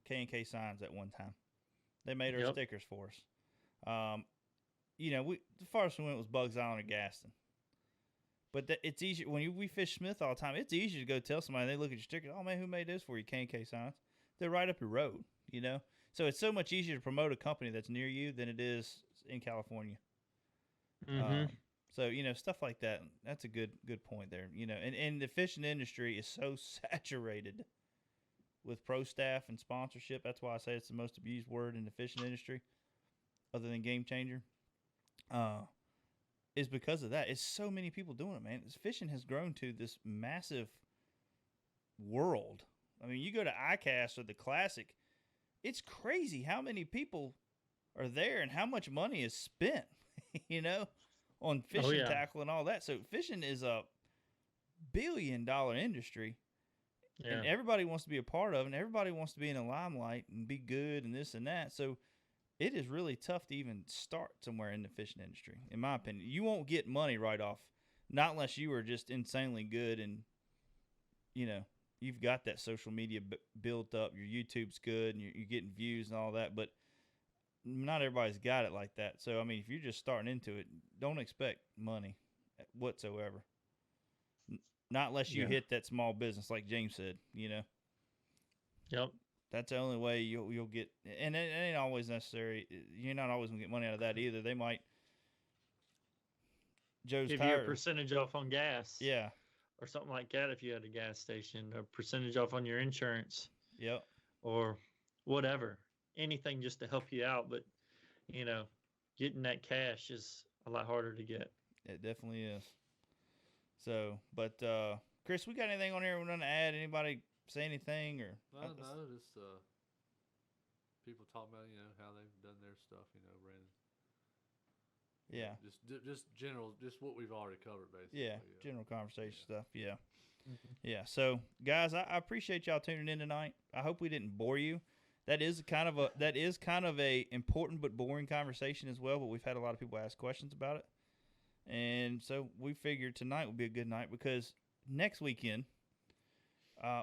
K&K Signs at one time. They made our Yep. stickers for us. The farthest we went was Bugs Island or Gaston. But it's easy when we fish Smith all the time. It's easy to go tell somebody. They look at your sticker. Oh man, who made this for you? K&K Signs. They're right up your road. So it's so much easier to promote a company that's near you than it is in California. Mm-hmm. So stuff like that. That's a good point there. And the fishing industry is so saturated with pro staff and sponsorship. That's why I say it's the most abused word in the fishing industry, other than Game Changer. Is because of that. It's so many people doing it, man. Fishing has grown to this massive world. I mean, you go to ICAST or the Classic, it's crazy how many people are there and how much money is spent, on fishing yeah. tackle and all that. So fishing is a billion-dollar industry, Yeah. and everybody wants to be a part of it, and everybody wants to be in the limelight and be good and this and that. So it is really tough to even start somewhere in the fishing industry, in my opinion. You won't get money right off, not unless you are just insanely good and, you've got that social media built up. Your YouTube's good and you're getting views and all that, but not everybody's got it like that. So, I mean, if you're just starting into it, don't expect money whatsoever. Not unless you Yeah. hit that small business, like James said, Yep. That's the only way you'll get, and it ain't always necessary. You're not always gonna get money out of that either. They might Joe's Give you a tire, percentage off on gas. yeah, Or something like that if you had a gas station, or percentage off on your insurance, yep, or whatever. Anything just to help you out. But, getting that cash is a lot harder to get. it definitely is. So, but Chris, we got anything on here we want to add? Anybody say anything or? No, just people talk about how they've done their stuff. Brandon. Yeah, Just general, just what we've already covered, basically. yeah, general conversation Yeah. stuff. Yeah. Mhm. Yeah. So, guys, I appreciate y'all tuning in tonight. I hope we didn't bore you. That is kind of a important but boring conversation as well. But we've had a lot of people ask questions about it, and so we figured tonight would be a good night because next weekend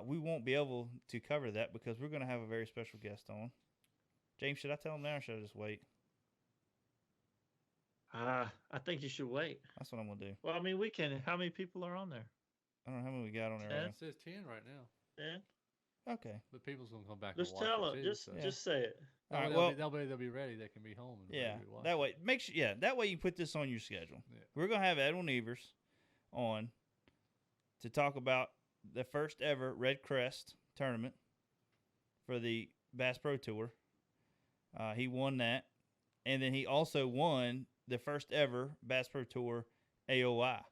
we won't be able to cover that because we're going to have a very special guest on. James, should I tell him now or should I just wait? I think you should wait. That's what I'm going to do. Well, I mean, we can. How many people are on there? I don't know how many we got on there. Ten? Right It says 10 right now, Yeah. now. Okay. but people's gonna come back. Just and watch tell it them. too, Just so. Yeah. just say it. All right, They'll be ready. They can be home. And Yeah, ready to watch that it. way. Make sure. Yeah, that way you put this on your schedule. Yeah. We're gonna have Edwin Evers on to talk about the first ever Red Crest tournament for the Bass Pro Tour. He won that, and then he also won the first ever Bass Pro Tour AOI.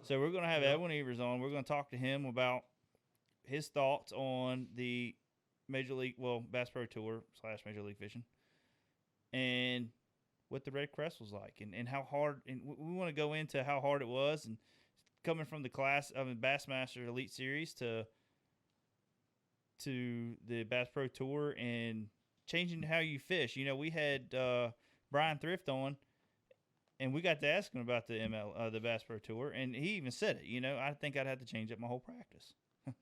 So we're gonna have Yep. Edwin Evers on. We're gonna talk to him about his thoughts on the Bass Pro Tour / Major League Fishing, and what the Red Crest was like, and how hard. And we want to go into how hard it was, and coming from the class of the Bassmaster Elite Series to the Bass Pro Tour and changing how you fish. We had Brian Thrift on, and we got to ask him about the Bass Pro Tour, and he even said it. I think I'd have to change up my whole practice.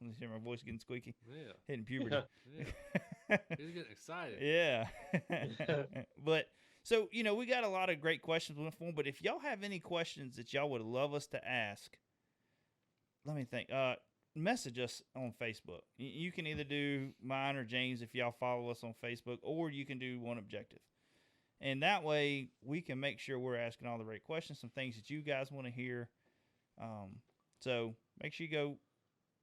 You hear my voice getting squeaky, Yeah. hitting puberty. Yeah. He's getting excited. Yeah. But so, we got a lot of great questions for him, but if y'all have any questions that y'all would love us to ask, let me think. Message us on Facebook. You can either do mine or James if y'all follow us on Facebook, or you can do One Objective. And that way we can make sure we're asking all the right questions, some things that you guys want to hear. So make sure you go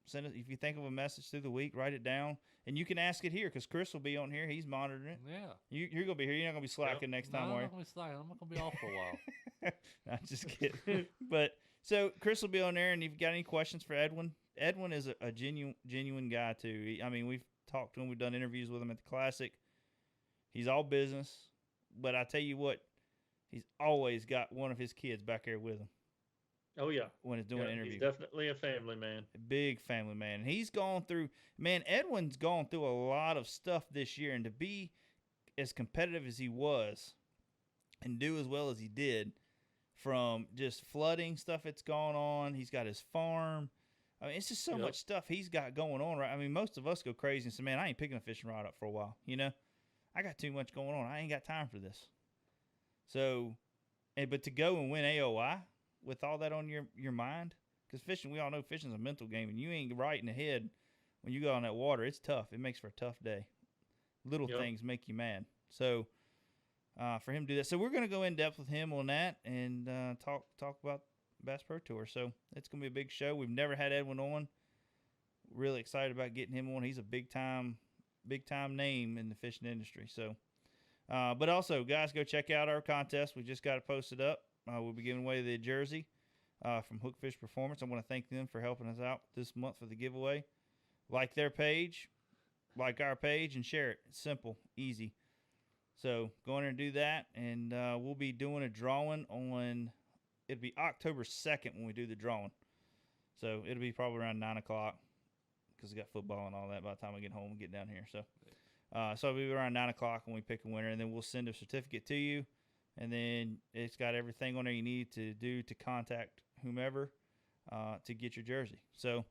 send us, if you think of a message through the week, write it down, and you can ask it here because Chris will be on here. He's monitoring it. Yeah. You're gonna be here. You're not gonna be slacking next No, time, I'm are not gonna be slacking. I'm not gonna be off for a while. I'm just kidding. But so Chris will be on there, and if you got any questions for Edwin, Edwin is a genuine guy too. I mean, we've talked to him. We've done interviews with him at the Classic. He's all business, but I tell you what, he's always got one of his kids back there with him Oh yeah. when he's doing Yeah, an interview. he's definitely a family man. A big family man. And he's gone through, Edwin's gone through a lot of stuff this year, and to be as competitive as he was and do as well as he did, from just flooding stuff that's gone on. He's got his farm. I mean, it's just so Yep. much stuff he's got going on, right? I mean, most of us go crazy and say, man, I ain't picking a fishing rod up for a while. You know, I got too much going on. I ain't got time for this. So, but to go and win AOI with all that on your mind, because fishing, we all know fishing's a mental game, and you ain't right in the head when you go on that water. It's tough. It makes for a tough day. Little Yep. things make you mad. So, for him to do that, so we're gonna go in depth with him on that and talk about Bass Pro Tour. So it's gonna be a big show. We've never had Edwin on. Really excited about getting him on. He's a big time name in the fishing industry. So, but also, guys, go check out our contest. We just got it posted up. We'll be giving away the jersey from Hookfish Performance. I want to thank them for helping us out this month for the giveaway. Like their page, like our page, and share it. It's simple, easy. So go in there and do that, and we'll be doing a drawing on. It'll be October 2nd when we do the drawing. So it'll be probably around 9 o'clock because we got football and all that by the time I get home and get down here. So so it'll be around 9 o'clock when we pick a winner, and then we'll send a certificate to you. And then it's got everything on there you need to do to contact whomever to get your jersey. So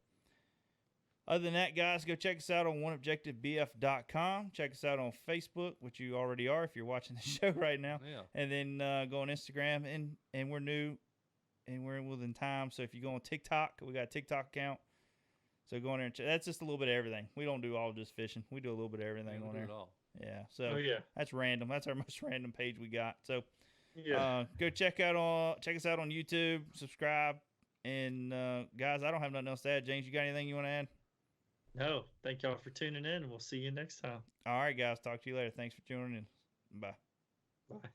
other than that, guys, go check us out on oneobjectivebf.com. Check us out on Facebook, which you already are if you're watching the show right now. Yeah. And then go on Instagram, and we're new, and we're within time. So if you go on TikTok, we got a TikTok account. So go on there and check. That's just a little bit of everything. We don't do all just fishing. We do a little bit of everything Yeah, on we do there. it all. Yeah. So Oh yeah. that's random. That's our most random page we got. So Yeah. go check us out on YouTube, subscribe, and guys, I don't have nothing else to add. James, you got anything you want to add? No. Thank y'all for tuning in, and we'll see you next time. All right, guys. Talk to you later. Thanks for tuning in. Bye. Bye.